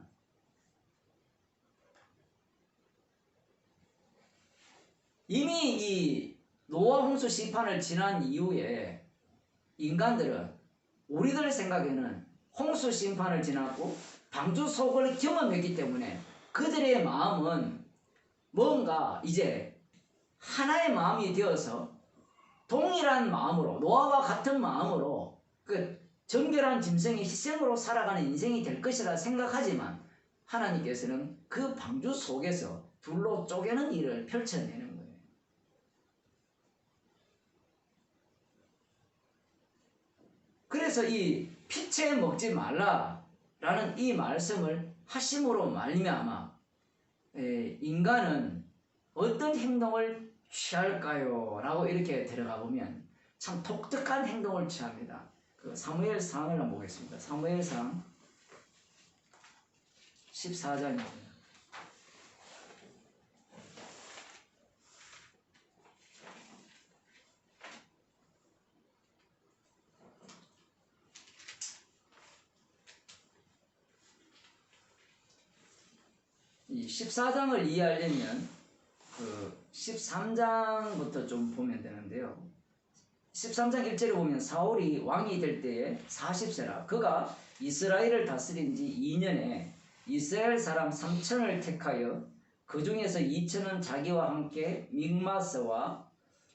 이미 이 노아 홍수 시판을 지난 이후에 인간들은 우리들 생각에는 홍수 심판을 지났고 방주 속을 경험했기 때문에 그들의 마음은 뭔가 이제 하나의 마음이 되어서 동일한 마음으로 노아와 같은 마음으로 그 정결한 짐승의 희생으로 살아가는 인생이 될 것이라 생각하지만 하나님께서는 그 방주 속에서 둘로 쪼개는 일을 펼쳐내는 거예요. 그래서 이 피채 먹지 말라라는 이 말씀을 하심으로 말미암아 인간은 어떤 행동을 취할까요? 라고 이렇게 들어가 보면 참 독특한 행동을 취합니다. 그 사무엘상을 한번 보겠습니다. 사무엘상 14장입니다. 이 14장을 이해하려면 그 13장부터 좀 보면 되는데요. 13장 1절에 보면 사울이 왕이 될 때에 40세라 그가 이스라엘을 다스린 지 2년에 이스라엘 사람 3천을 택하여 그 중에서 2천은 자기와 함께 믹마스와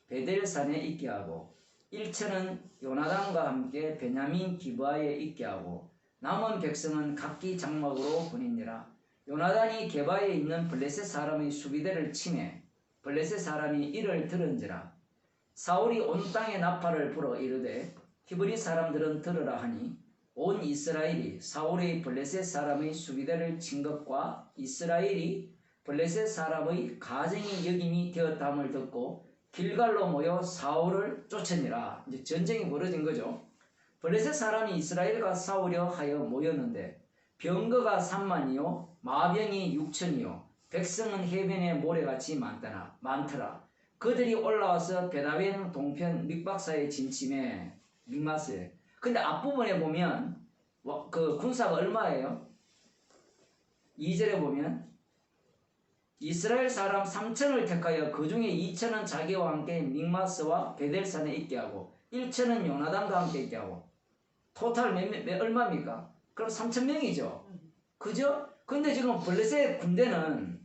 베델산에 있게 하고 1천은 요나단과 함께 베냐민 기브아에 있게 하고 남은 백성은 각기 장막으로 보내니라. 요나단이 게바에 있는 블레셋 사람의 수비대를 치매 블레셋 사람이 이를 들은지라. 사울이 온 땅에 나팔을 불어 이르되 히브리 사람들은 들으라 하니 온 이스라엘이 사울의 블레셋 사람의 수비대를 친 것과 이스라엘이 블레셋 사람의 가정이 여김이 되었다함을 듣고 길갈로 모여 사울을 쫓으니라. 이제 전쟁이 벌어진 거죠. 블레셋 사람이 이스라엘과 싸우려 하여 모였는데 병거가 3만이요 마병이 6천이요 백성은 해변에 모래같이 많더라. 그들이 올라와서 베다벤 동편 믹박사에 진침해 믹마스에. 근데 앞부분에 보면 그 군사가 얼마예요? 2절에 보면 이스라엘 사람 3천을 택하여 그 중에 2천은 자기와 함께 믹마스와 베델산에 있게 하고 1천은 요나단과 함께 있게 하고 토탈 얼마입니까? 그럼 3천 명이죠. 그죠? 근데 지금 블레셋 군대는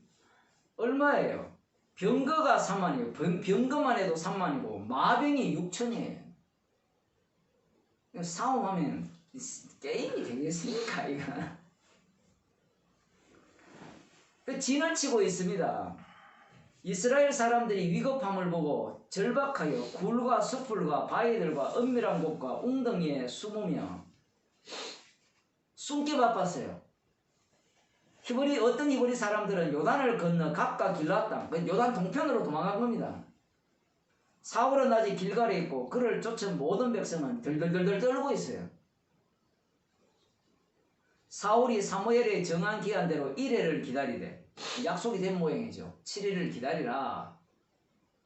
얼마예요? 병거가 3만이에요. 병거만 해도 3만이고 마병이 6천이에요. 싸움하면 게임이 되겠습니까? 이거 진을 치고 있습니다. 이스라엘 사람들이 위급함을 보고 절박하여 굴과 숲풀과 바위들과 은밀한 곳과 웅덩이에 숨으며 숨기 바빴어요. 어떤 히브리 사람들은 요단을 건너 각각 길라 땅, 요단 동편으로 도망간 겁니다. 사울은 아직 길갈에 있고 그를 쫓은 모든 백성은 덜덜덜 떨고 있어요. 사울이 사무엘의 정한 기한대로 1회를 기다리되 약속이 된 모양이죠. 7일을 기다리라.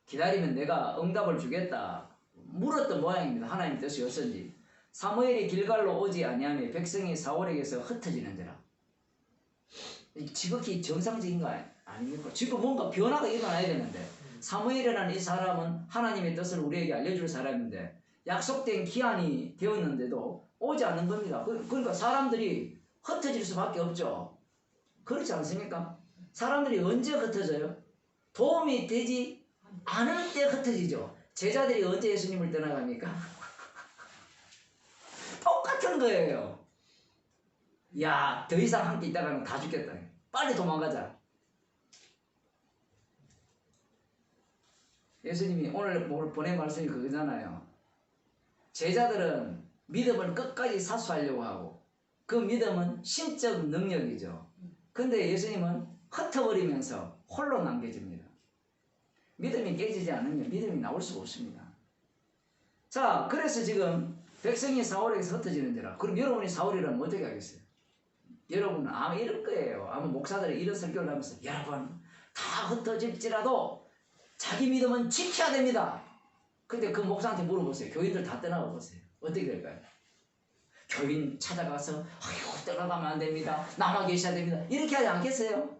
기다리면 내가 응답을 주겠다. 물었던 모양입니다. 하나님 뜻이 어쩐지. 사무엘이 길갈로 오지 아니하며 백성이 사울에게서 흩어지는지라. 지극히 정상적인 거 아닙니까? 지금 뭔가 변화가 일어나야 되는데 사무엘이라는 이 사람은 하나님의 뜻을 우리에게 알려줄 사람인데 약속된 기한이 되었는데도 오지 않는 겁니다. 그러니까 사람들이 흩어질 수밖에 없죠. 그렇지 않습니까? 사람들이 언제 흩어져요? 도움이 되지 않을 때 흩어지죠. 제자들이 언제 예수님을 떠나갑니까? 똑같은 거예요. 야, 더 이상 함께 있다가는 다 죽겠다. 빨리 도망가자. 예수님이 오늘 보낸 말씀이 그거잖아요. 제자들은 믿음을 끝까지 사수하려고 하고 그 믿음은 신적 능력이죠. 근데 예수님은 흩어버리면서 홀로 남겨집니다. 믿음이 깨지지 않으면 믿음이 나올 수가 없습니다. 자, 그래서 지금 백성이 사울에게서 흩어지는지라. 그럼 여러분이 사울이라면 어떻게 하겠어요? 여러분은 아마 이럴 거예요. 아마 목사들이 이런 설교를 하면서 여러분 다 흩어질지라도 자기 믿음은 지켜야 됩니다. 근데 그 목사한테 물어보세요. 교인들 다 떠나가 보세요. 어떻게 될까요? 교인 찾아가서 아이고 떠나가면 안 됩니다. 남아 계셔야 됩니다. 이렇게 하지 않겠어요?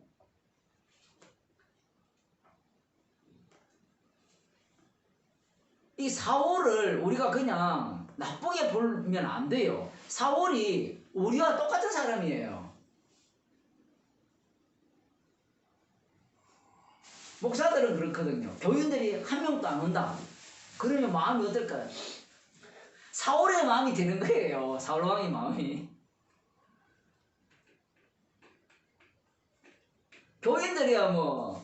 이 사울을 우리가 그냥 나쁘게 보면 안 돼요. 사울이 우리와 똑같은 사람이에요. 목사들은 그렇거든요. 교인들이 한 명도 안 온다. 그러면 마음이 어떨까요? 사울의 마음이 되는 거예요. 사울 왕의 마음이. 교인들이야 뭐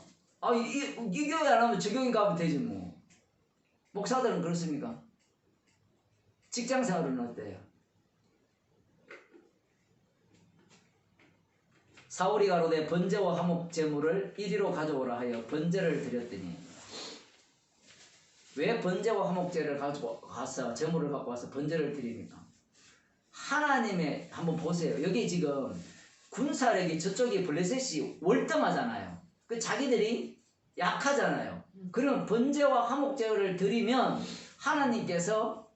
이 교회 안 하면 저 교인 가면 되지 뭐. 목사들은 그렇습니까? 직장생활은 어때요? 사울이 가로되 번제와 화목 제물을 이리로 가져오라 하여 번제를 드렸더니. 왜 번제와 화목제를 가지고 가서 제물을 갖고 와서 번제를 드립니까? 하나님의, 한번 보세요. 여기 지금 군사력이 저쪽이 블레셋이 월등하잖아요. 그 자기들이 약하잖아요. 그러면 번제와 화목제를 드리면 하나님께서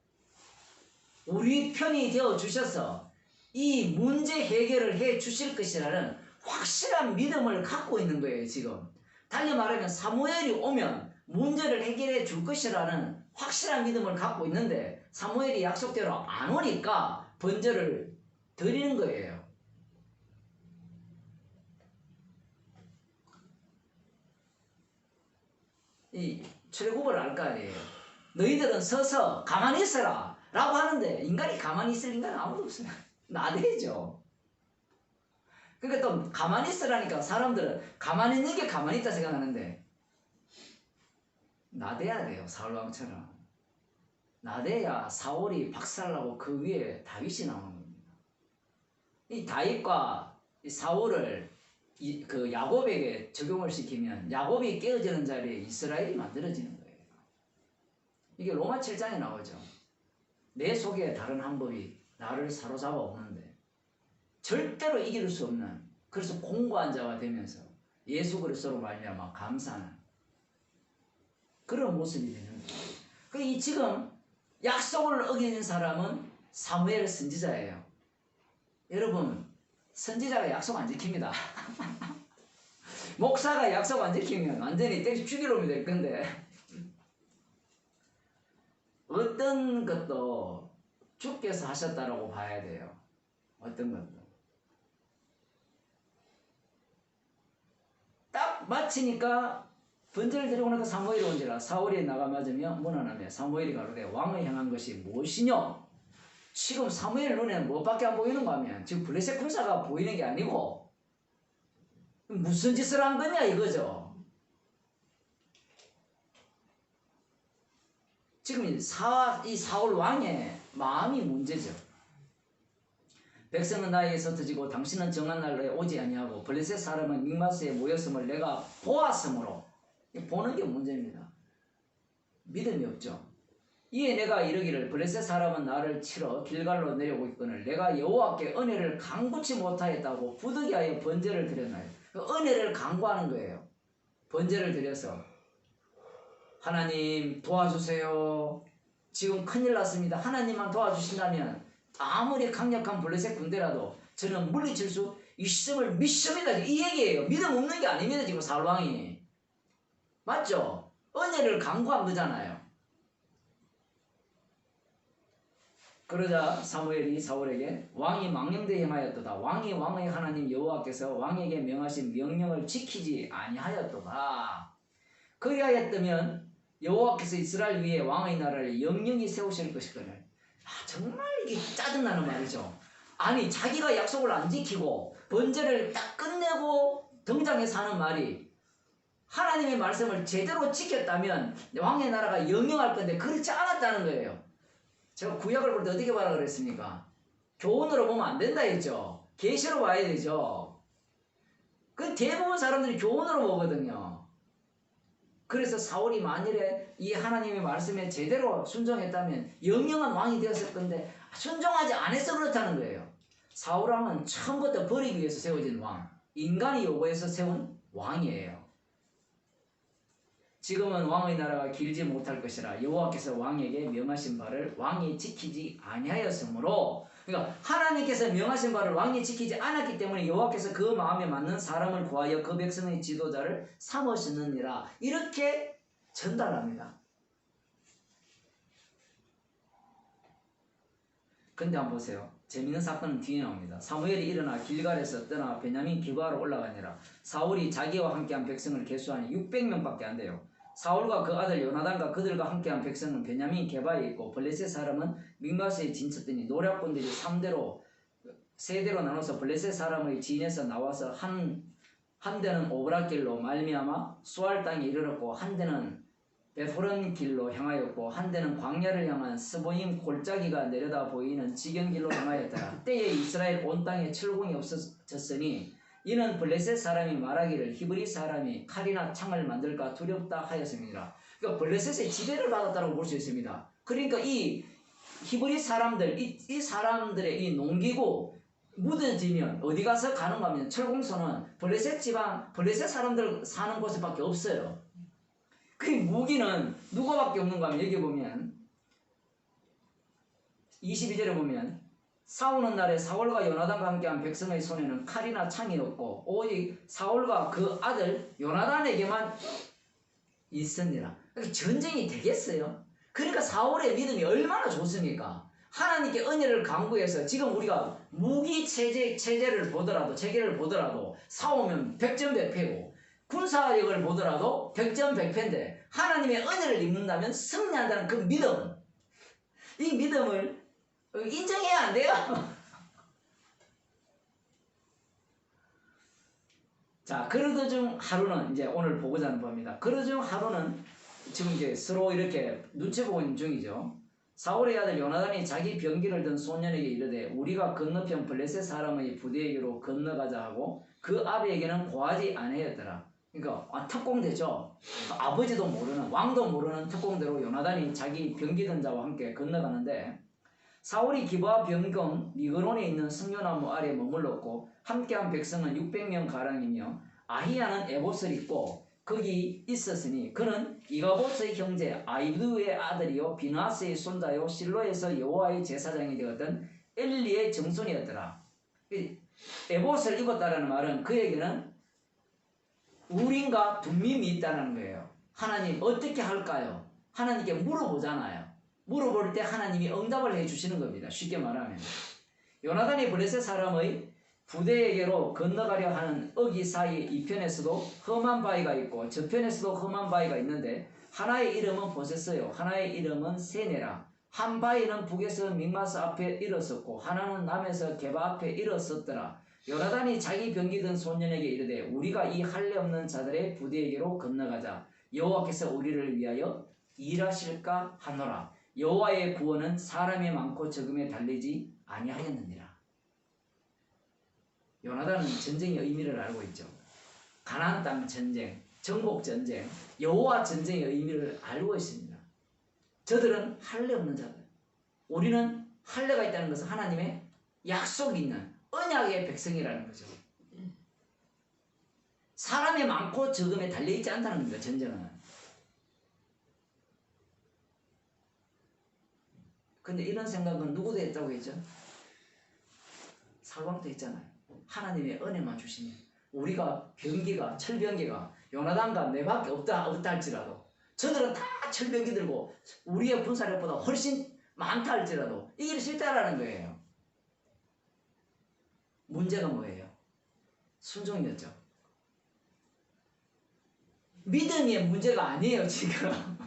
우리 편이 되어 주셔서 이 문제 해결을 해 주실 것이라는 확실한 믿음을 갖고 있는 거예요. 지금 달리 말하면 사무엘이 오면 문제를 해결해 줄 것이라는 확실한 믿음을 갖고 있는데 사무엘이 약속대로 안 오니까 번제를 드리는 거예요. 이 출애굽을 알 거 아니에요. 너희들은 서서 가만히 있어라 라고 하는데 인간이 가만히 있을 인간은 아무도 없어요. 나대죠. 그러니까 또 가만히 있으라니까 사람들은 가만히 있는 게 가만히 있다 생각하는데 나대야 돼요. 사울왕처럼. 나대야 사울이 박살나고 그 위에 다윗이 나오는 겁니다. 이 다윗과 이 사울을 그 야곱에게 적용을 시키면 야곱이 깨어지는 자리에 이스라엘이 만들어지는 거예요. 이게 로마 7장에 나오죠. 내 속에 다른 한 법이 나를 사로잡아 오는데 절대로 이길 수 없는, 그래서 공고한 자가 되면서 예수 그리스도로 말미암아 감사하는 그런 모습이 되는 거예요. 이 지금 약속을 어기는 사람은 사무엘 선지자예요. 여러분, 선지자가 약속 안 지킵니다. 목사가 약속 안 지키면 완전히 때려 죽이러 오면 될 건데 어떤 것도 주께서 하셨다라고 봐야 돼요. 어떤 것도 딱 마치니까 번제를 드리고 나서 사무엘이 온지라. 사울이 나가 맞으며 문안하며 사무엘이 가로되 왕을 향한 것이 무엇이뇨? 지금 사무엘 눈에 뭐밖에 안 보이는가 하면 지금 블레셋 군사가 보이는 게 아니고 무슨 짓을 한 거냐 이거죠. 지금 이 사울 왕의 마음이 문제죠. 백성은 나에게서 터지고 당신은 정한 날에 오지 아니하고 블레셋 사람은 믹마스에 모였음을 내가 보았으므로. 보는 게 문제입니다. 믿음이 없죠. 이에 내가 이르기를 블레셋 사람은 나를 치러 길갈로 내려오고 있거늘 내가 여호와께 은혜를 간구치 못하였다고 부득이하여 번제를 드렸나요? 은혜를 간구하는 거예요. 번제를 드려서 하나님 도와주세요. 지금 큰일 났습니다. 하나님만 도와주신다면 아무리 강력한 블레셋 군대라도 저는 물리칠 수 있음을 믿습니다. 이 얘기예요. 믿음 없는 게 아닙니다. 지금 사울왕이. 맞죠? 은혜를 간구한 거잖아요. 그러자 사무엘이 사울에게 왕이 망령되이 행하였도다. 왕이 왕의 하나님 여호와께서 왕에게 명하신 명령을 지키지 아니하였도다. 그리하였다면 여호와께서 이스라엘 위에 왕의 나라를 영영히 세우실 것이거늘. 정말 이게 짜증나는 말이죠. 아니 자기가 약속을 안 지키고 번제를 딱 끝내고 등장해서 하는 말이 하나님의 말씀을 제대로 지켰다면 왕의 나라가 영영할 건데 그렇지 않았다는 거예요. 제가 구약을 볼 때 어떻게 봐라 그랬습니까? 교훈으로 보면 안 된다 했죠. 계시로 봐야 되죠. 그 대부분 사람들이 교훈으로 보거든요. 그래서 사울이 만일에 이 하나님의 말씀에 제대로 순종했다면 영영한 왕이 되었을 건데 순종하지 않아서 그렇다는 거예요. 사울 왕은 처음부터 버리기 위해서 세워진 왕, 인간이 요구해서 세운 왕이에요. 지금은 왕의 나라가 길지 못할 것이라 여호와께서 왕에게 명하신 바를 왕이 지키지 아니하였으므로, 그러니까 하나님께서 명하신 바를 왕이 지키지 않았기 때문에 여호와께서 그 마음에 맞는 사람을 구하여 그 백성의 지도자를 삼으셨느니라. 이렇게 전달합니다. 근데 한번 보세요. 재미있는 사건은 뒤에 나옵니다. 사무엘이 일어나 길갈에서 떠나 베냐민 기브아로 올라가니라. 사울이 자기와 함께한 백성을 계수하니 600명밖에 안 돼요. 사울과 그 아들 요나단과 그들과 함께한 백성은 베냐민 게바에 있고 블레셋 사람은 믹마스에 진쳤더니 노략군들이 3대로 나눠서 블레셋 사람의 진에서 나와서 한 대는 오브라길로 말미암아 수알 땅에 이르렀고 한 대는 베호른 길로 향하였고 한 대는 광야를 향한 스보임 골짜기가 내려다 보이는 지경길로 향하였더라. 때에 이스라엘 온 땅에 철공이 없어졌으니 이는 블레셋 사람이 말하기를 히브리 사람이 칼이나 창을 만들까 두렵다 하였습니다. 그러니까 블레셋의 지배를 받았다고 볼 수 있습니다. 그러니까 이 히브리 사람들, 이 사람들의 이 농기구 무뎌지면 어디 가서 가는가 하면 철공소는 블레셋 지방, 블레셋 사람들 사는 곳에밖에 없어요. 그 무기는 누구밖에 없는가 하면 여기 보면 22절에 보면 싸우는 날에 사울과 요나단과 함께한 백성의 손에는 칼이나 창이 없고 오직 사울과 그 아들 요나단에게만 있습니다. 전쟁이 되겠어요? 그러니까 사울의 믿음이 얼마나 좋습니까? 하나님께 은혜를 강구해서 지금 우리가 무기 체제를 보더라도 체계를 보더라도 싸우면 백전백패고 군사력을 보더라도 백전백패인데 하나님의 은혜를 입는다면 승리한다는 그 믿음, 이 믿음을 인정해야 안 돼요? 자, 그러던 중 하루는 이제 오늘 보고자 하는 바입니다. 그러던 중 하루는 지금 이제 서로 이렇게 눈치 보고 있는 중이죠. 사울의 아들 요나단이 자기 병기를 든 소년에게 이르되 우리가 건너편 블레셋 사람의 부대에게로 건너가자 하고 그 아비에게는 고하지 아니하였더라. 그러니까 특공대죠. 아버지도 모르는 왕도 모르는 특공대로 요나단이 자기 병기 든 자와 함께 건너가는데 사울이 기브아 변경 미그론에 있는 승려나무 아래 머물렀고 함께한 백성은 600명 가량이며 아히야는 에봇을 입고 거기 있었으니 그는 이가봇의 형제 아이두의 아들이요 비나스의 손자요 실로에서 여호와의 제사장이 되었던 엘리의 정손이었더라. 에봇을 입었다는 말은 그에게는 우림과 둠밈이 있다는 거예요. 하나님 어떻게 할까요? 하나님께 물어보잖아요. 물어볼 때 하나님이 응답을 해주시는 겁니다. 쉽게 말하면 요나단이 블레셋 사람의 부대에게로 건너가려 하는 어기 사이 이편에서도 험한 바위가 있고 저편에서도 험한 바위가 있는데 하나의 이름은 보셋어요 하나의 이름은 세네라. 한 바위는 북에서 믹마스 앞에 일었었고 하나는 남에서 게바 앞에 일었었더라. 요나단이 자기 병기 든 소년에게 이르되 우리가 이 할례 없는 자들의 부대에게로 건너가자. 여호와께서 우리를 위하여 일하실까 하노라. 여호와의 구원은 사람이 많고 적음에 달리지 아니하였느니라. 요나단은 전쟁의 의미를 알고 있죠. 가나안 땅 전쟁, 정복 전쟁, 여호와 전쟁의 의미를 알고 있습니다. 저들은 할례 없는 자들. 우리는 할례가 있다는 것은 하나님의 약속이 있는 언약의 백성이라는 거죠. 사람이 많고 적음에 달려있지 않다는 겁니다. 전쟁은. 근데 이런 생각은 누구도 했다고 했죠? 살왕도 했잖아요. 하나님의 은혜만 주시면 우리가 병기가 철병기가 요나단과 내밖에 없다 할지라도 저들은 다 철병기 들고 우리의 군사력보다 훨씬 많다 할지라도 이길 수 있다라는 거예요. 문제가 뭐예요? 순종이었죠. 믿음의 문제가 아니에요 지금.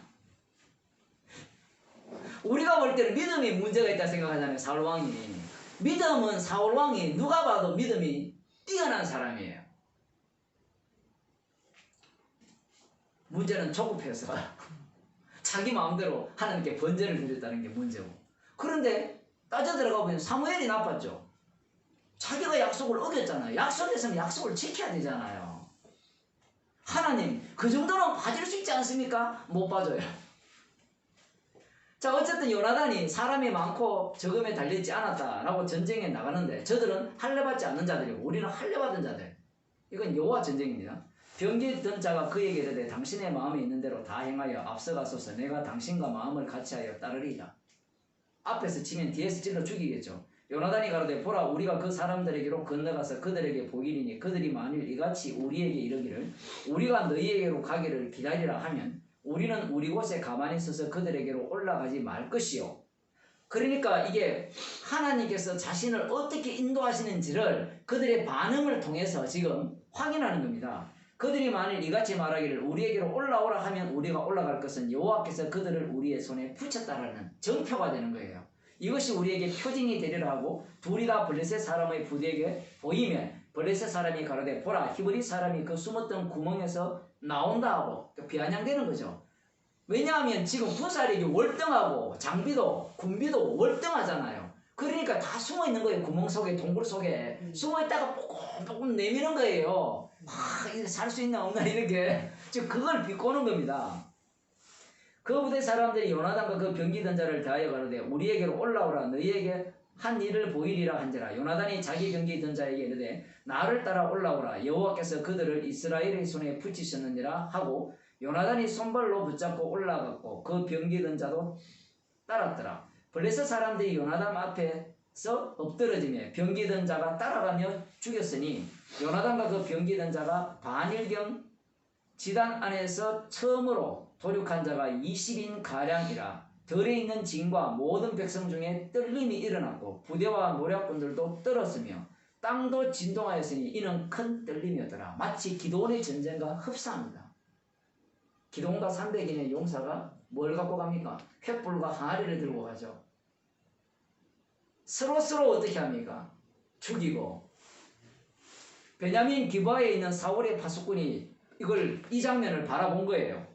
우리가 볼 때는 믿음이 문제가 있다 생각하잖아요. 사울왕이. 믿음은 사울왕이 누가 봐도 믿음이 뛰어난 사람이에요. 문제는 조급해서 자기 마음대로 하나님께 번제를 드렸다는 게 문제고. 그런데 따져 들어가 보면 사무엘이 나빴죠. 자기가 약속을 어겼잖아요. 약속했으면 약속을 지켜야 되잖아요. 하나님 그 정도는 봐줄 수 있지 않습니까? 못 봐줘요. 자, 어쨌든 요나단이 사람이 많고 적음에 달려있지 않았다라고 전쟁에 나가는데 저들은 할례받지 않는 자들이고 우리는 할례받은 자들. 이건 여호와 전쟁입니다. 병기 든 자가 그에게 이르되 당신의 마음에 있는 대로 다 행하여 앞서가소서. 내가 당신과 마음을 같이하여 따르리이다. 앞에서 치면 뒤에서 찔러 죽이겠죠. 요나단이 가로되 보라 우리가 그 사람들에게로 건너가서 그들에게 보이리니 그들이 만일 이같이 우리에게 이르기를 우리가 너희에게로 가기를 기다리라 하면 우리는 우리 곳에 가만히 있어서 그들에게로 올라가지 말 것이요. 그러니까 이게 하나님께서 자신을 어떻게 인도하시는지를 그들의 반응을 통해서 지금 확인하는 겁니다. 그들이 만일 이같이 말하기를 우리에게로 올라오라 하면 우리가 올라갈 것은 여호와께서 그들을 우리의 손에 붙였다라는 정표가 되는 거예요. 이것이 우리에게 표징이 되리라 하고 둘이 다 블레셋 사람의 부대에게 보이면 블레셋 사람이 가로되 보라 히브리 사람이 그 숨었던 구멍에서 나온다 하고 비아냥되는 거죠. 왜냐하면 지금 군사력이 월등하고 장비도 군비도 월등하잖아요. 그러니까 다 숨어 있는 거예요. 구멍 속에, 동굴 속에. 숨어 있다가 조금 내미는 거예요. 살 수 있나 없나 이렇게. 지금 그걸 비꼬는 겁니다. 그 부대 사람들이 요나단과 그 병기던 자를 대하여 가로되 우리에게로 올라오라. 너희에게 한 일을 보이리라 한지라. 요나단이 자기 병기던 자에게 이르되 나를 따라 올라오라. 여호와께서 그들을 이스라엘의 손에 붙이셨느니라 하고 요나단이 손발로 붙잡고 올라갔고 그 병기던 자도 따랐더라. 블레셋 사람들이 요나단 앞에서 엎드러지며 병기던 자가 따라가며 죽였으니 요나단과 그 병기던 자가 반일경 지단 안에서 처음으로 도륙한 자가 20인 가량이라. 들에 있는 진과 모든 백성 중에 떨림이 일어났고 부대와 노략군들도 떨었으며 땅도 진동하였으니 이는 큰 떨림이었더라. 마치 기드온의 전쟁과 흡사합니다. 기드온과 300인의 용사가 뭘 갖고 갑니까? 횃불과 항아리를 들고 가죠. 서로 어떻게 합니까? 죽이고. 베냐민 기브아에 있는 사울의 파수꾼이 이 장면을 바라본 거예요.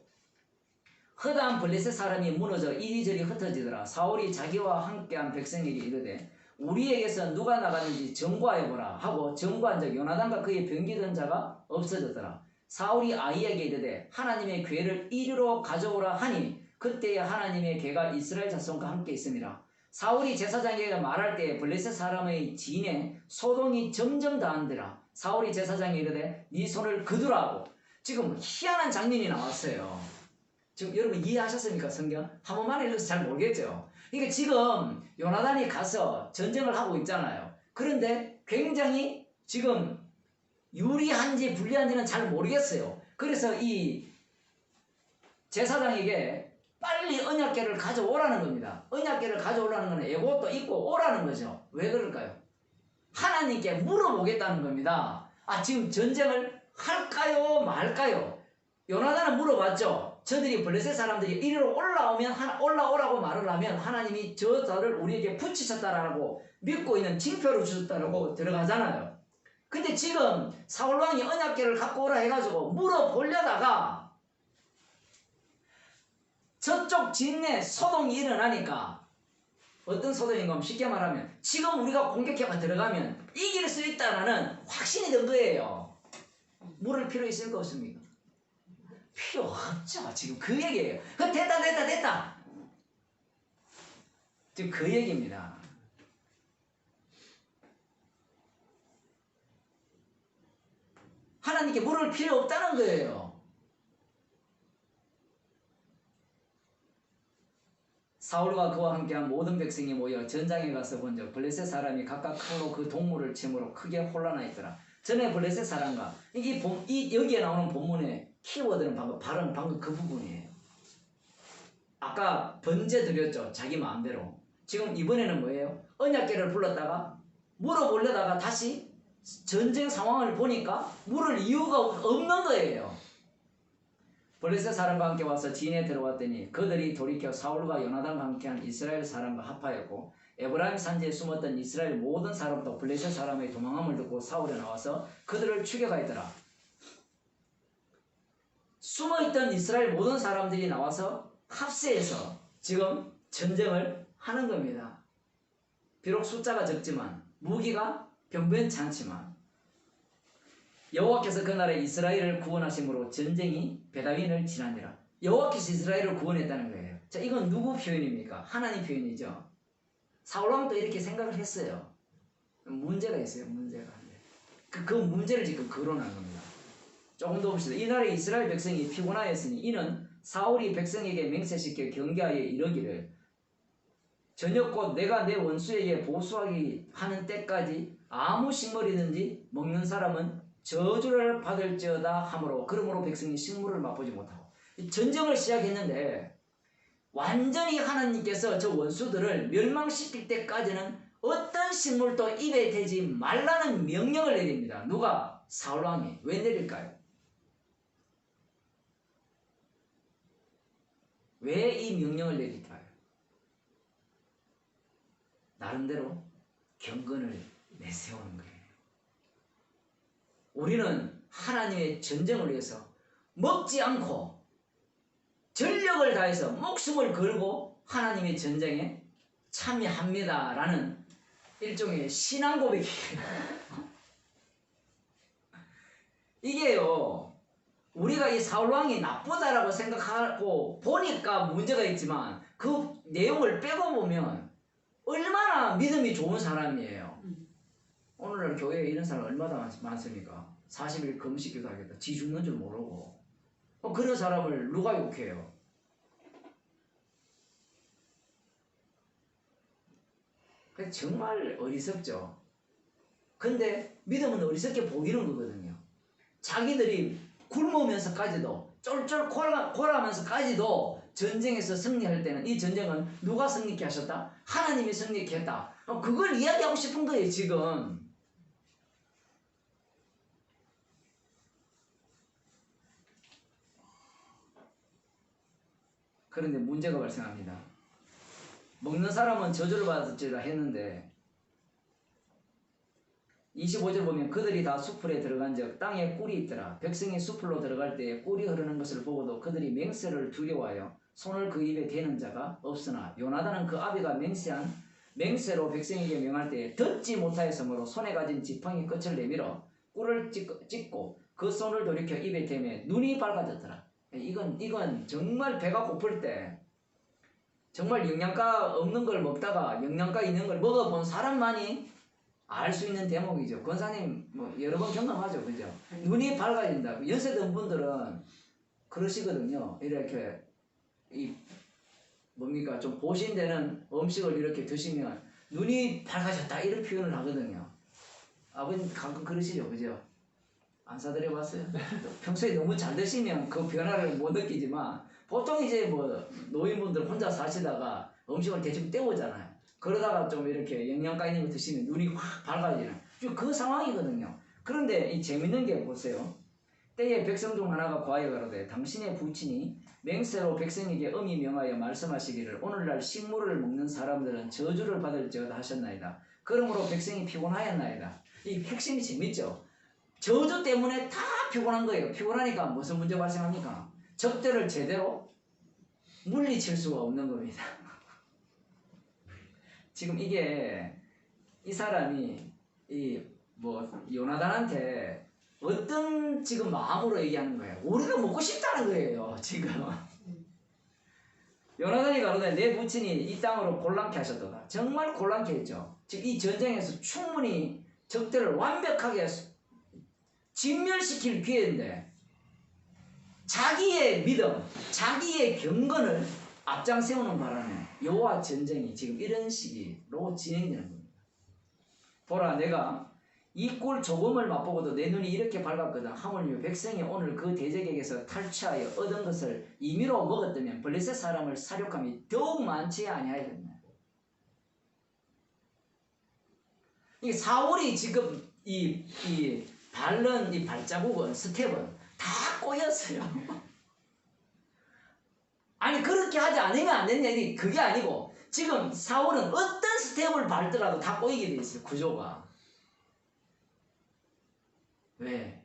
허다한 블레셋 사람이 무너져 이리저리 흩어지더라. 사울이 자기와 함께한 백성에게 이르되 우리에게서 누가 나갔는지 점거하여보라 하고 점거한 적 요나단과 그의 병기던 자가 없어졌더라. 사울이 아이에게 이르되 하나님의 궤를 이리로 가져오라 하니 그때에 하나님의 궤가 이스라엘 자손과 함께 있음이라. 사울이 제사장에게 말할 때 블레셋 사람의 진에 소동이 점점 더한더라. 사울이 제사장에 이르되 네 손을 거두라 하고. 지금 희한한 장면이 나왔어요. 지금 여러분 이해하셨습니까? 성경? 한 번만 읽어서 잘 모르겠죠? 그러니까 지금 요나단이 가서 전쟁을 하고 있잖아요. 그런데 굉장히 지금 유리한지 불리한지는 잘 모르겠어요. 그래서 이 제사장에게 빨리 언약궤를 가져오라는 겁니다. 언약궤를 가져오라는 건 예고도 있고 오라는 거죠. 왜 그럴까요? 하나님께 물어보겠다는 겁니다. 지금 전쟁을 할까요 말까요? 요나단은 물어봤죠. 저들이 블레셋 사람들이 이리로 올라오라고 말을 하면 하나님이 저들을 우리에게 붙이셨다라고 믿고 있는 징표를 주셨다라고 들어가잖아요. 근데 지금 사울왕이 언약궤를 갖고 오라 해가지고 물어보려다가 저쪽 진내 소동이 일어나니까 어떤 소동인가 하면 쉽게 말하면 지금 우리가 공격해가 들어가면 이길 수 있다는 확신이 든 거예요. 물을 필요 있을까 없습니까? 필요 없죠. 지금 그 얘기예요. 됐다. 지금 그 얘기입니다. 하나님께 물을 필요 없다는 거예요. 사울과 그와 함께한 모든 백성이 모여 전장에 가서 본즉 블레셋 사람이 각각 칼로 그 동물을 침으로 크게 혼란하였더라. 전에 블레셋 사람과 여기에 나오는 본문의 키워드는 방금 그 부분이에요. 아까 번제 드렸죠. 자기 마음대로. 지금 이번에는 뭐예요? 언약궤를 불렀다가 물어보려다가 다시 전쟁 상황을 보니까 물을 이유가 없는 거예요. 블레셋 사람과 함께 와서 진에 들어왔더니 그들이 돌이켜 사울과 요나단과 함께한 이스라엘 사람과 합하였고 에브라임 산지에 숨었던 이스라엘 모든 사람도 블레셋 사람의 도망함을 듣고 사울에 나와서 그들을 추격하였더라. 숨어있던 이스라엘 모든 사람들이 나와서 합세해서 지금 전쟁을 하는 겁니다. 비록 숫자가 적지만 무기가 변변찮지만 여호와께서 그날에 이스라엘을 구원하심으로 전쟁이 베다윈을 지나니라. 여호와께서 이스라엘을 구원했다는 거예요. 자, 이건 누구 표현입니까? 하나님 표현이죠. 사울왕도 이렇게 생각을 했어요. 문제가 있어요. 그 문제를 지금 거론한 겁니다. 조금 더 봅시다. 이날에 이스라엘 백성이 피곤하였으니 이는 사울이 백성에게 맹세시켜 경계하여 이르기를 저녁 곧 내가 내 원수에게 보수하기 하는 때까지 아무 식물이든지 먹는 사람은 저주를 받을지어다 하므로 그러므로 백성이 식물을 맛보지 못하고 전쟁을 시작했는데 완전히 하나님께서 저 원수들을 멸망시킬 때까지는 어떤 식물도 입에 대지 말라는 명령을 내립니다. 누가? 사울왕이. 왜 내릴까요? 왜 이 명령을 내릴까요? 나름대로 경건을 내세우는 거예요. 우리는 하나님의 전쟁을 위해서 먹지 않고 전력을 다해서 목숨을 걸고 하나님의 전쟁에 참여합니다라는 일종의 신앙 고백이에요. 이게요, 우리가 이 사울왕이 나쁘다라고 생각하고 보니까 문제가 있지만 그 내용을 빼고 보면 얼마나 믿음이 좋은 사람이에요. 오늘날 교회에 이런 사람 얼마나 많습니까? 40일 금식 기도하겠다. 지 죽는 줄 모르고. 그런 사람을 누가 욕해요? 정말 어리석죠. 근데 믿음은 어리석게 보이는 거거든요. 자기들이 굶으면서까지도 쫄쫄 골아면서까지도 전쟁에서 승리할 때는 이 전쟁은 누가 승리케 하셨다? 하나님이 승리케 했다. 그걸 이야기하고 싶은 거예요 지금. 그런데 문제가 발생합니다. 먹는 사람은 저주를 받았지라 했는데 25절 보면 그들이 다 수풀에 들어간 적 땅에 꿀이 있더라. 백성이 수풀로 들어갈 때에 꿀이 흐르는 것을 보고도 그들이 맹세를 두려워하여 손을 그 입에 대는 자가 없으나 요나단은 그 아비가 맹세로 백성에게 명할 때에 듣지 못하였으므로 손에 가진 지팡이 끝을 내밀어 꿀을 찍고 그 손을 돌이켜 입에 대매 눈이 밝아졌더라. 이건 정말 배가 고플 때 정말 영양가 없는 걸 먹다가 영양가 있는 걸 먹어본 사람만이 알 수 있는 대목이죠. 권사님 뭐 여러 번 경험하죠, 그죠? 눈이 밝아진다. 연세든 분들은 그러시거든요. 이렇게 이 뭡니까 좀 보신되는 음식을 이렇게 드시면 눈이 밝아졌다 이런 표현을 하거든요. 아버님 가끔 그러시죠, 그죠? 안 사드려봤어요? 평소에 너무 잘 드시면 그 변화를 못 느끼지만 보통 이제 뭐 노인분들 혼자 사시다가 음식을 대충 때우잖아요. 그러다가 좀 이렇게 영양가 있는 거 드시면 눈이 확 밝아지는 그 상황이거든요. 그런데 이 재밌는 게 보세요. 때에 백성 중 하나가 과에 가로되 당신의 부친이 맹세로 백성에게 엄히 명하여 말씀하시기를 오늘날 식물을 먹는 사람들은 저주를 받을지어다 하셨나이다. 그러므로 백성이 피곤하였나이다. 이 핵심이 재밌죠. 저주 때문에 다 피곤한 거예요. 피곤하니까 무슨 문제 발생합니까? 적들을 제대로 물리칠 수가 없는 겁니다. 지금 이게 이 사람이 이 뭐 요나단한테 어떤 지금 마음으로 얘기하는 거예요. 우리가 먹고 싶다는 거예요. 지금 요나단이 가로되 내 부친이 이 땅으로 곤란케 하셨도다. 정말 곤란케 했죠. 즉 이 전쟁에서 충분히 적들을 완벽하게 진멸시킬 기회인데 자기의 믿음, 자기의 경건을 앞장 세우는 바람에 여호와 전쟁이 지금 이런 시기로 진행되는 겁니다. 보라, 내가 이 꿀 조금을 맛보고도 내 눈이 이렇게 밝았거든. 하물며 백성이 오늘 그 대적에게서 탈취하여 얻은 것을 임의로 먹었다면 블레셋 사람을 사륙함이 더욱 많지 아니하였느냐. 이 사울이 지금 이 밟는 이 발자국은 스텝은 다 꼬였어요. 아니 그렇게 하지 않으면 안 되는 일이 그게 아니고 지금 사울은 어떤 스텝을 밟더라도 다 꼬이게 돼 있어요. 구조가. 왜?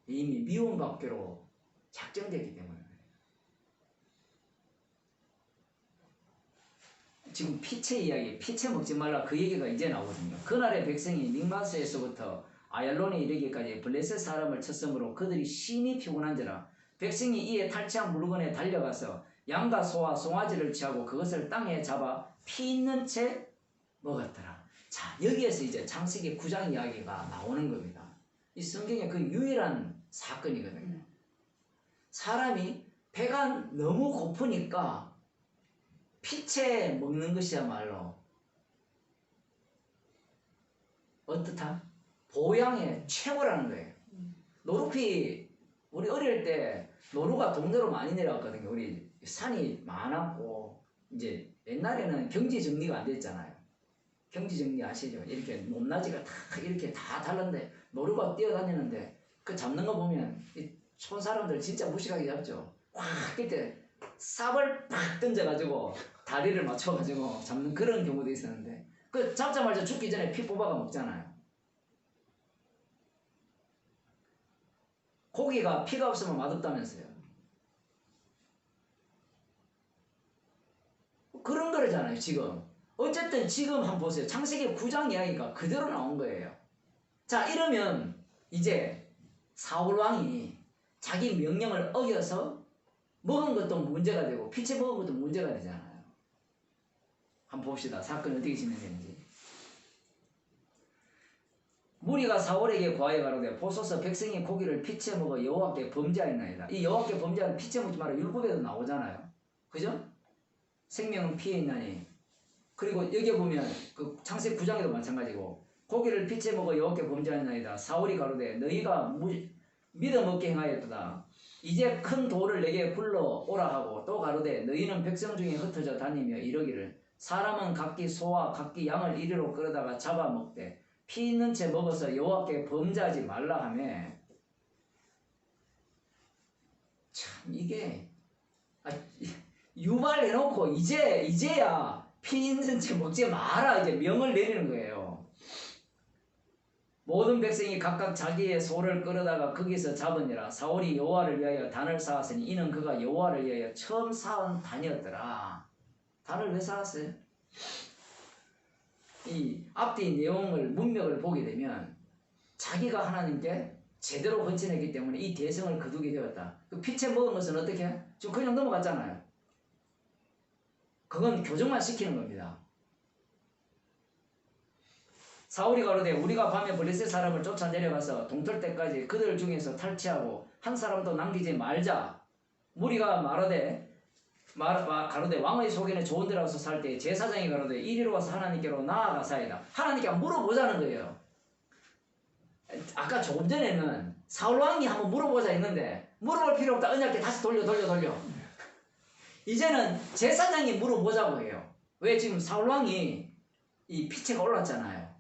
이미 미움받기로 작정되기 때문에. 지금 피채 이야기, 피채 먹지 말라 그 얘기가 이제 나오거든요. 그날의 백성이 믹마스에서부터 아얄론에 이르기까지 블레셋 사람을 쳤으므로 그들이 심히 피곤한지라 백성이 이에 탈취한 물건에 달려가서 양과 소와 송아지를 취하고 그것을 땅에 잡아 피 있는 채 먹었더라. 자, 여기에서 이제 창세기 9장 이야기가 나오는 겁니다. 이 성경의 그 유일한 사건이거든요. 사람이 배가 너무 고프니까 피채 먹는 것이야말로 어떻다? 보양의 최고라는 거예요. 노루피 우리 어릴 때 노루가 동네로 많이 내려왔거든요. 우리 산이 많았고 이제 옛날에는 경지 정리가 안 됐잖아요. 경지 정리 아시죠? 이렇게 높낮이가 다 이렇게 다 달랐는데 노루가 뛰어다니는데 그 잡는 거 보면 이 촌 사람들 진짜 무식하게 잡죠. 확 그때 삽을 팍 던져가지고 다리를 맞춰가지고 잡는 그런 경우도 있었는데 그 잡자마자 죽기 전에 피 뽑아가 먹잖아요. 고기가 피가 없으면 맛없다면서요. 그런 거잖아요 지금. 어쨌든 지금 한번 보세요. 창세기 9장 이야기가 그대로 나온 거예요. 자, 이러면 이제 사울 왕이 자기 명령을 어겨서 먹은 것도 문제가 되고 피채 먹은 것도 문제가 되잖아요. 한번 봅시다. 사건이 어떻게 진행되는지. 무리가 사울에게 고하여 가로되 보소서 백성이 고기를 피채 먹어 여호와께 범죄하였나이다. 이 여호와께 범죄하는 피채 먹지 마라 율법에도 나오잖아요. 그죠? 생명은 피에 있나니. 그리고 여기에 보면 그 창세기 9장에도 마찬가지고 고기를 피채 먹어 여호와께 범죄하였나이다. 사울이 가로되 너희가 믿어 먹게 행하였도다. 이제 큰 돌을 내게 굴러오라 하고 또 가로되 너희는 백성 중에 흩어져 다니며 이러기를 사람은 각기 소와 각기 양을 이리로 끌어다가 잡아먹되 피 있는 채 먹어서 여호와께 범죄하지 말라 하며. 참 이게 유발해놓고 이제야 피 있는 채 먹지 마라 이제 명을 내리는 거예요. 모든 백성이 각각 자기의 소를 끌어다가 거기서 잡으니라. 사울이 여호와를 위하여 단을 쌓았으니 이는 그가 여호와를 위하여 처음 쌓은 단이었더라. 단을 왜 쌓았어요? 이 앞뒤 내용을 문맥을 보게 되면 자기가 하나님께 제대로 헌신했기 때문에 이 대성을 거두게 되었다. 그 피채 먹은 것은 어떻게? 지금 그냥 넘어갔잖아요. 그건 교정만 시키는 겁니다. 사울이 가로되 우리가 밤에 블레셋 사람을 쫓아 내려가서 동틀 때까지 그들 중에서 탈취하고 한 사람도 남기지 말자. 무리가 가로되 왕의 소견에 좋은 데 와서 살 때 제사장이 가로되 이리로 와서 하나님께로 나아가사이다. 하나님께 물어보자는 거예요. 아까 조금 전에는 사울 왕이 한번 물어보자 했는데 물어볼 필요 없다. 언약궤 다시 돌려. 이제는 제사장이 물어보자고 해요. 왜? 지금 사울 왕이 이 피채가 올랐잖아요.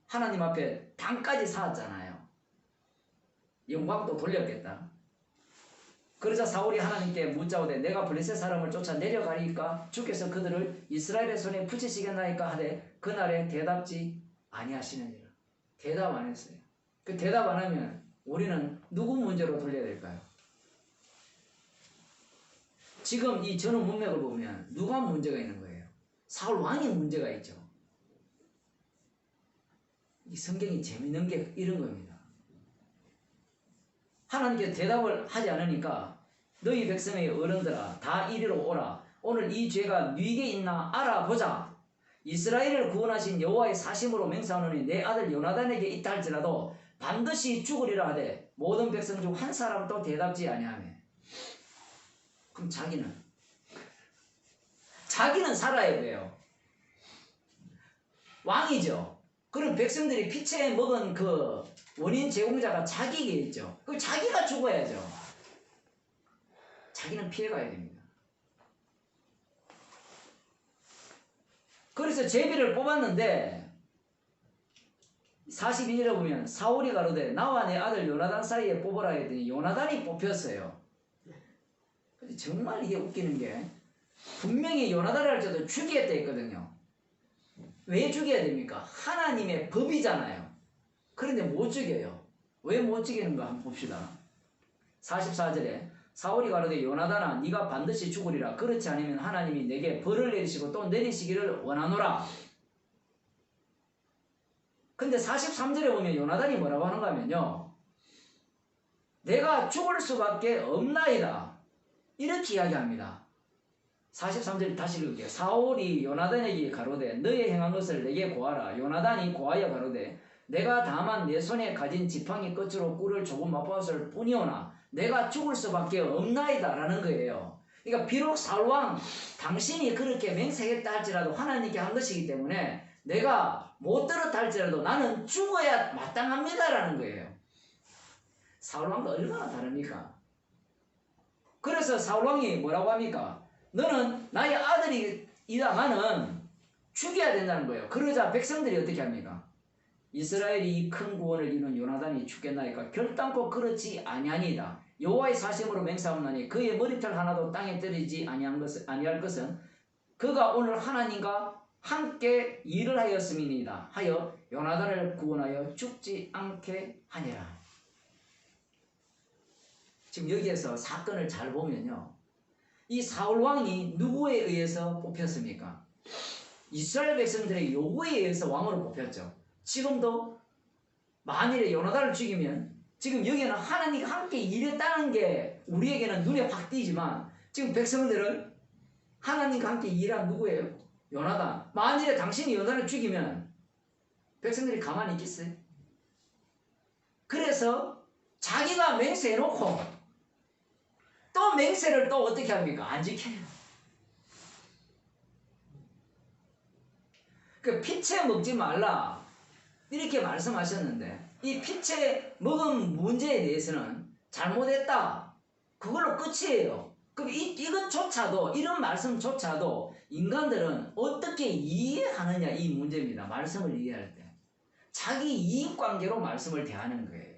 하나님 앞에 단까지 쌓았잖아요. 영광도 돌렸겠다. 그러자 사울이 하나님께 묻자오되 내가 블레셋 사람을 쫓아 내려가리까 주께서 그들을 이스라엘의 손에 붙이시겠나이까 하되 그날에 대답지 아니하시느니라. 대답 안 했어요. 그 대답 안 하면 우리는 누구 문제로 돌려야 될까요? 지금 이 전후 문맥을 보면 누가 문제가 있는 거예요? 사울 왕이 문제가 있죠. 이 성경이 재밌는 게 이런 겁니다. 하나님께 대답을 하지 않으니까 너희 백성의 어른들아 다 이리로 오라. 오늘 이 죄가 네게 있나 알아보자. 이스라엘을 구원하신 여호와의 사심으로 맹세하노니 내 아들 요나단에게 있다 할지라도 반드시 죽으리라 하되 모든 백성 중 한 사람도 대답지 아니하며. 그럼 자기는 살아야 돼요. 왕이죠. 그럼 백성들이 피채 먹은 그 원인 제공자가 자기겠죠. 그럼 자기가 죽어야죠. 자기는 피해가야 됩니다. 그래서 제비를 뽑았는데 42절에 보면 사울이 가로되 나와 내 아들 요나단 사이에 뽑으라 했더니 요나단이 뽑혔어요. 근데 정말 이게 웃기는 게 분명히 요나단을 할 때도 죽이겠다 했거든요. 왜 죽여야 됩니까? 하나님의 법이잖아요. 그런데 못 죽여요. 왜 못 죽이는가 한번 봅시다. 44절에 사울이 가로되 요나단아 네가 반드시 죽으리라. 그렇지 않으면 하나님이 내게 벌을 내리시고 또 내리시기를 원하노라. 근데 43절에 보면 요나단이 뭐라고 하는가 하면요. 내가 죽을 수밖에 없나이다. 이렇게 이야기합니다. 43절 다시 읽을게요. 사울이 요나단에게 가로되 너의 행한 것을 내게 고하라. 요나단이 고하여 가로되 내가 다만 내 손에 가진 지팡이 끝으로 꿀을 조금 맛보았을 뿐이오나 내가 죽을 수밖에 없나이다 라는 거예요. 그러니까 비록 사울왕 당신이 그렇게 맹세했다 할지라도 하나님께 한 것이기 때문에 내가 못 들었다 할지라도 나는 죽어야 마땅합니다 라는 거예요. 사울왕과 얼마나 다릅니까? 그래서 사울왕이 뭐라고 합니까? 너는 나의 아들이다마는 죽여야 된다는 거예요. 그러자 백성들이 어떻게 합니까? 이스라엘이 큰 구원을 이룬 요나단이 죽겠나이까 결단코 그렇지 아니하니이다. 여호와의 사심으로 맹세하오나니 그의 머리털 하나도 땅에 떨어지지 아니할 것은 그가 오늘 하나님과 함께 일을 하였음이니이다 하여 요나단을 구원하여 죽지 않게 하니라. 지금 여기에서 사건을 잘 보면요. 이 사울 왕이 누구에 의해서 뽑혔습니까? 이스라엘 백성들의 요구에 의해서 왕으로 뽑혔죠. 지금도 만일에 요나단을 죽이면 지금 여기는 하나님과 함께 일했다는 게 우리에게는 눈에 확 띄지만 지금 백성들은 하나님과 함께 일한 누구예요? 요나단. 만일에 당신이 요나단을 죽이면 백성들이 가만히 있겠어요? 그래서 자기가 맹세해놓고 또 맹세를 또 어떻게 합니까? 안 지켜요. 그 피채 먹지 말라 이렇게 말씀하셨는데 이 피채 먹은 문제에 대해서는 잘못했다. 그걸로 끝이에요. 그럼 이것조차도 이런 말씀조차도 인간들은 어떻게 이해하느냐 이 문제입니다. 말씀을 이해할 때. 자기 이익관계로 말씀을 대하는 거예요.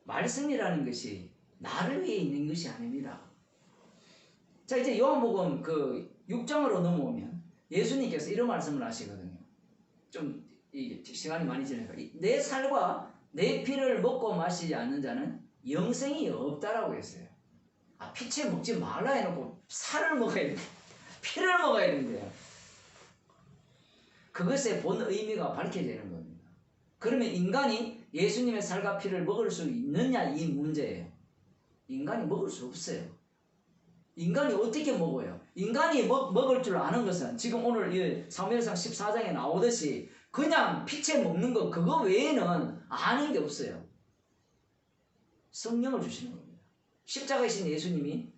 말씀이라는 것이 나를 위해 있는 것이 아닙니다. 자, 이제 요한복음 그 6장으로 넘어오면 예수님께서 이런 말씀을 하시거든요. 좀 시간이 많이 지나니까 내 살과 내 피를 먹고 마시지 않는 자는 영생이 없다라고 했어요. 아, 피채 먹지 말라 해놓고 살을 먹어야 돼. 피를 먹어야 된대요. 그것의 본 의미가 밝혀지는 겁니다. 그러면 인간이 예수님의 살과 피를 먹을 수 있느냐 이 문제예요. 인간이 먹을 수 없어요. 인간이 어떻게 먹어요? 인간이 먹을 줄 아는 것은 지금 오늘 사무엘상 14장에 나오듯이 그냥 피채 먹는 거 그거 외에는 아는 게 없어요. 성령을 주시는 겁니다. 십자가이신 예수님이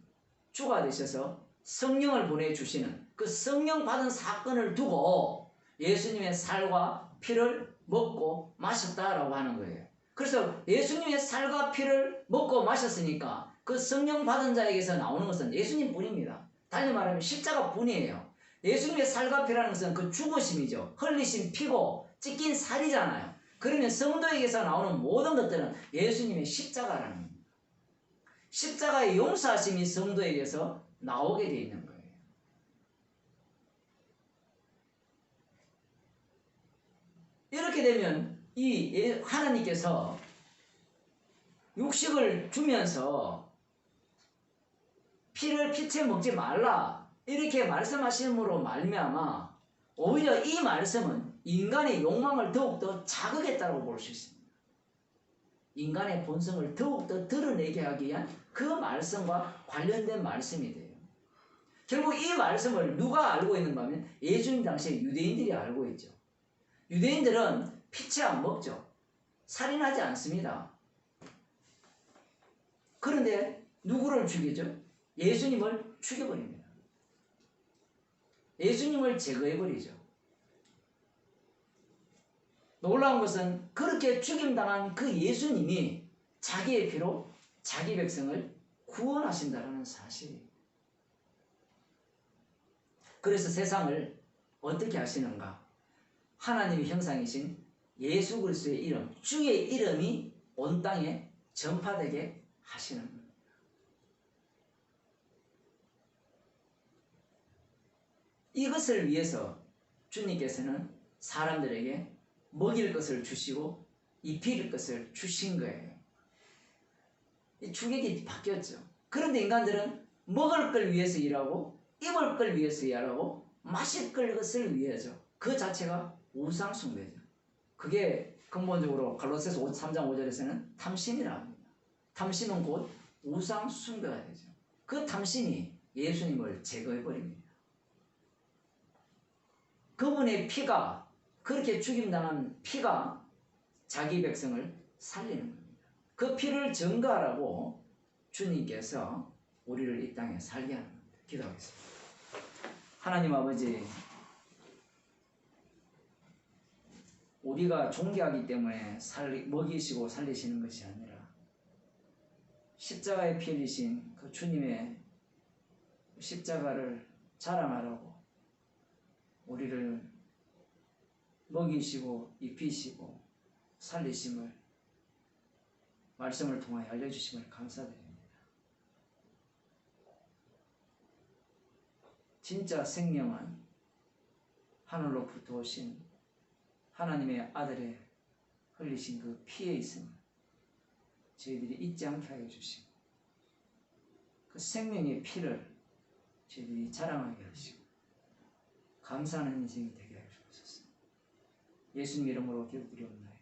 주가 되셔서 성령을 보내주시는 그 성령 받은 사건을 두고 예수님의 살과 피를 먹고 마셨다라고 하는 거예요. 그래서 예수님의 살과 피를 먹고 마셨으니까 그 성령 받은 자에게서 나오는 것은 예수님 뿐입니다. 달리 말하면 십자가 뿐이에요. 예수님의 살과 피라는 것은 그 죽으심이죠. 흘리신 피고 찢긴 살이잖아요. 그러면 성도에게서 나오는 모든 것들은 예수님의 십자가라는 겁니다. 십자가의 용서하심이 성도에게서 나오게 되어 있는 거예요. 이렇게 되면 이 하나님께서 육식을 주면서 피채 먹지 말라 이렇게 말씀하심으로 말미암아 오히려 이 말씀은 인간의 욕망을 더욱더 자극했다고 볼 수 있습니다. 인간의 본성을 더욱더 드러내게 하기 위한 그 말씀과 관련된 말씀이 돼요. 결국 이 말씀을 누가 알고 있는가 하면 예수님 당시에 유대인들이 알고 있죠. 유대인들은 피채 안 먹죠. 살인하지 않습니다. 그런데 누구를 죽이죠? 예수님을 죽여버립니다. 예수님을 제거해버리죠. 놀라운 것은 그렇게 죽임당한 그 예수님이 자기의 피로 자기 백성을 구원하신다는 사실이에요. 그래서 세상을 어떻게 하시는가? 하나님의 형상이신 예수 그리스도의 이름, 주의 이름이 온 땅에 전파되게 하시는 겁니다. 이것을 위해서 주님께서는 사람들에게 먹일 것을 주시고 입힐 것을 주신 거예요. 이 주객이 바뀌었죠. 그런데 인간들은 먹을 걸 위해서 일하고 입을 걸 위해서 일하고 마실 것을 위해서 그 자체가 우상 숭배죠. 그게 근본적으로 갈라디아서 3장 5절에서는 탐심이라 합니다. 탐심은 곧 우상 숭배가 되죠. 그 탐심이 예수님을 제거해버립니다. 그분의 피가 그렇게 죽임당한 피가 자기 백성을 살리는 겁니다. 그 피를 증거하라고 주님께서 우리를 이 땅에 살게 하는 겁니다. 기도하겠습니다. 하나님 아버지, 우리가 존귀하기 때문에 먹이시고 살리시는 것이 아니라 십자가에 피 흘리신 그 주님의 십자가를 자랑하라고 우리를 먹이시고 입히시고 살리심을 말씀을 통하여 알려주심을 감사드립니다. 진짜 생명은 하늘로부터 오신 하나님의 아들의 흘리신 그 피에 있음을 저희들이 잊지 않게 하여 주시고 그 생명의 피를 저희들이 자랑하게 하시고 감사하는 인생이 되게 하여 주옵소서. 예수님 이름으로 기도드리옵나이다.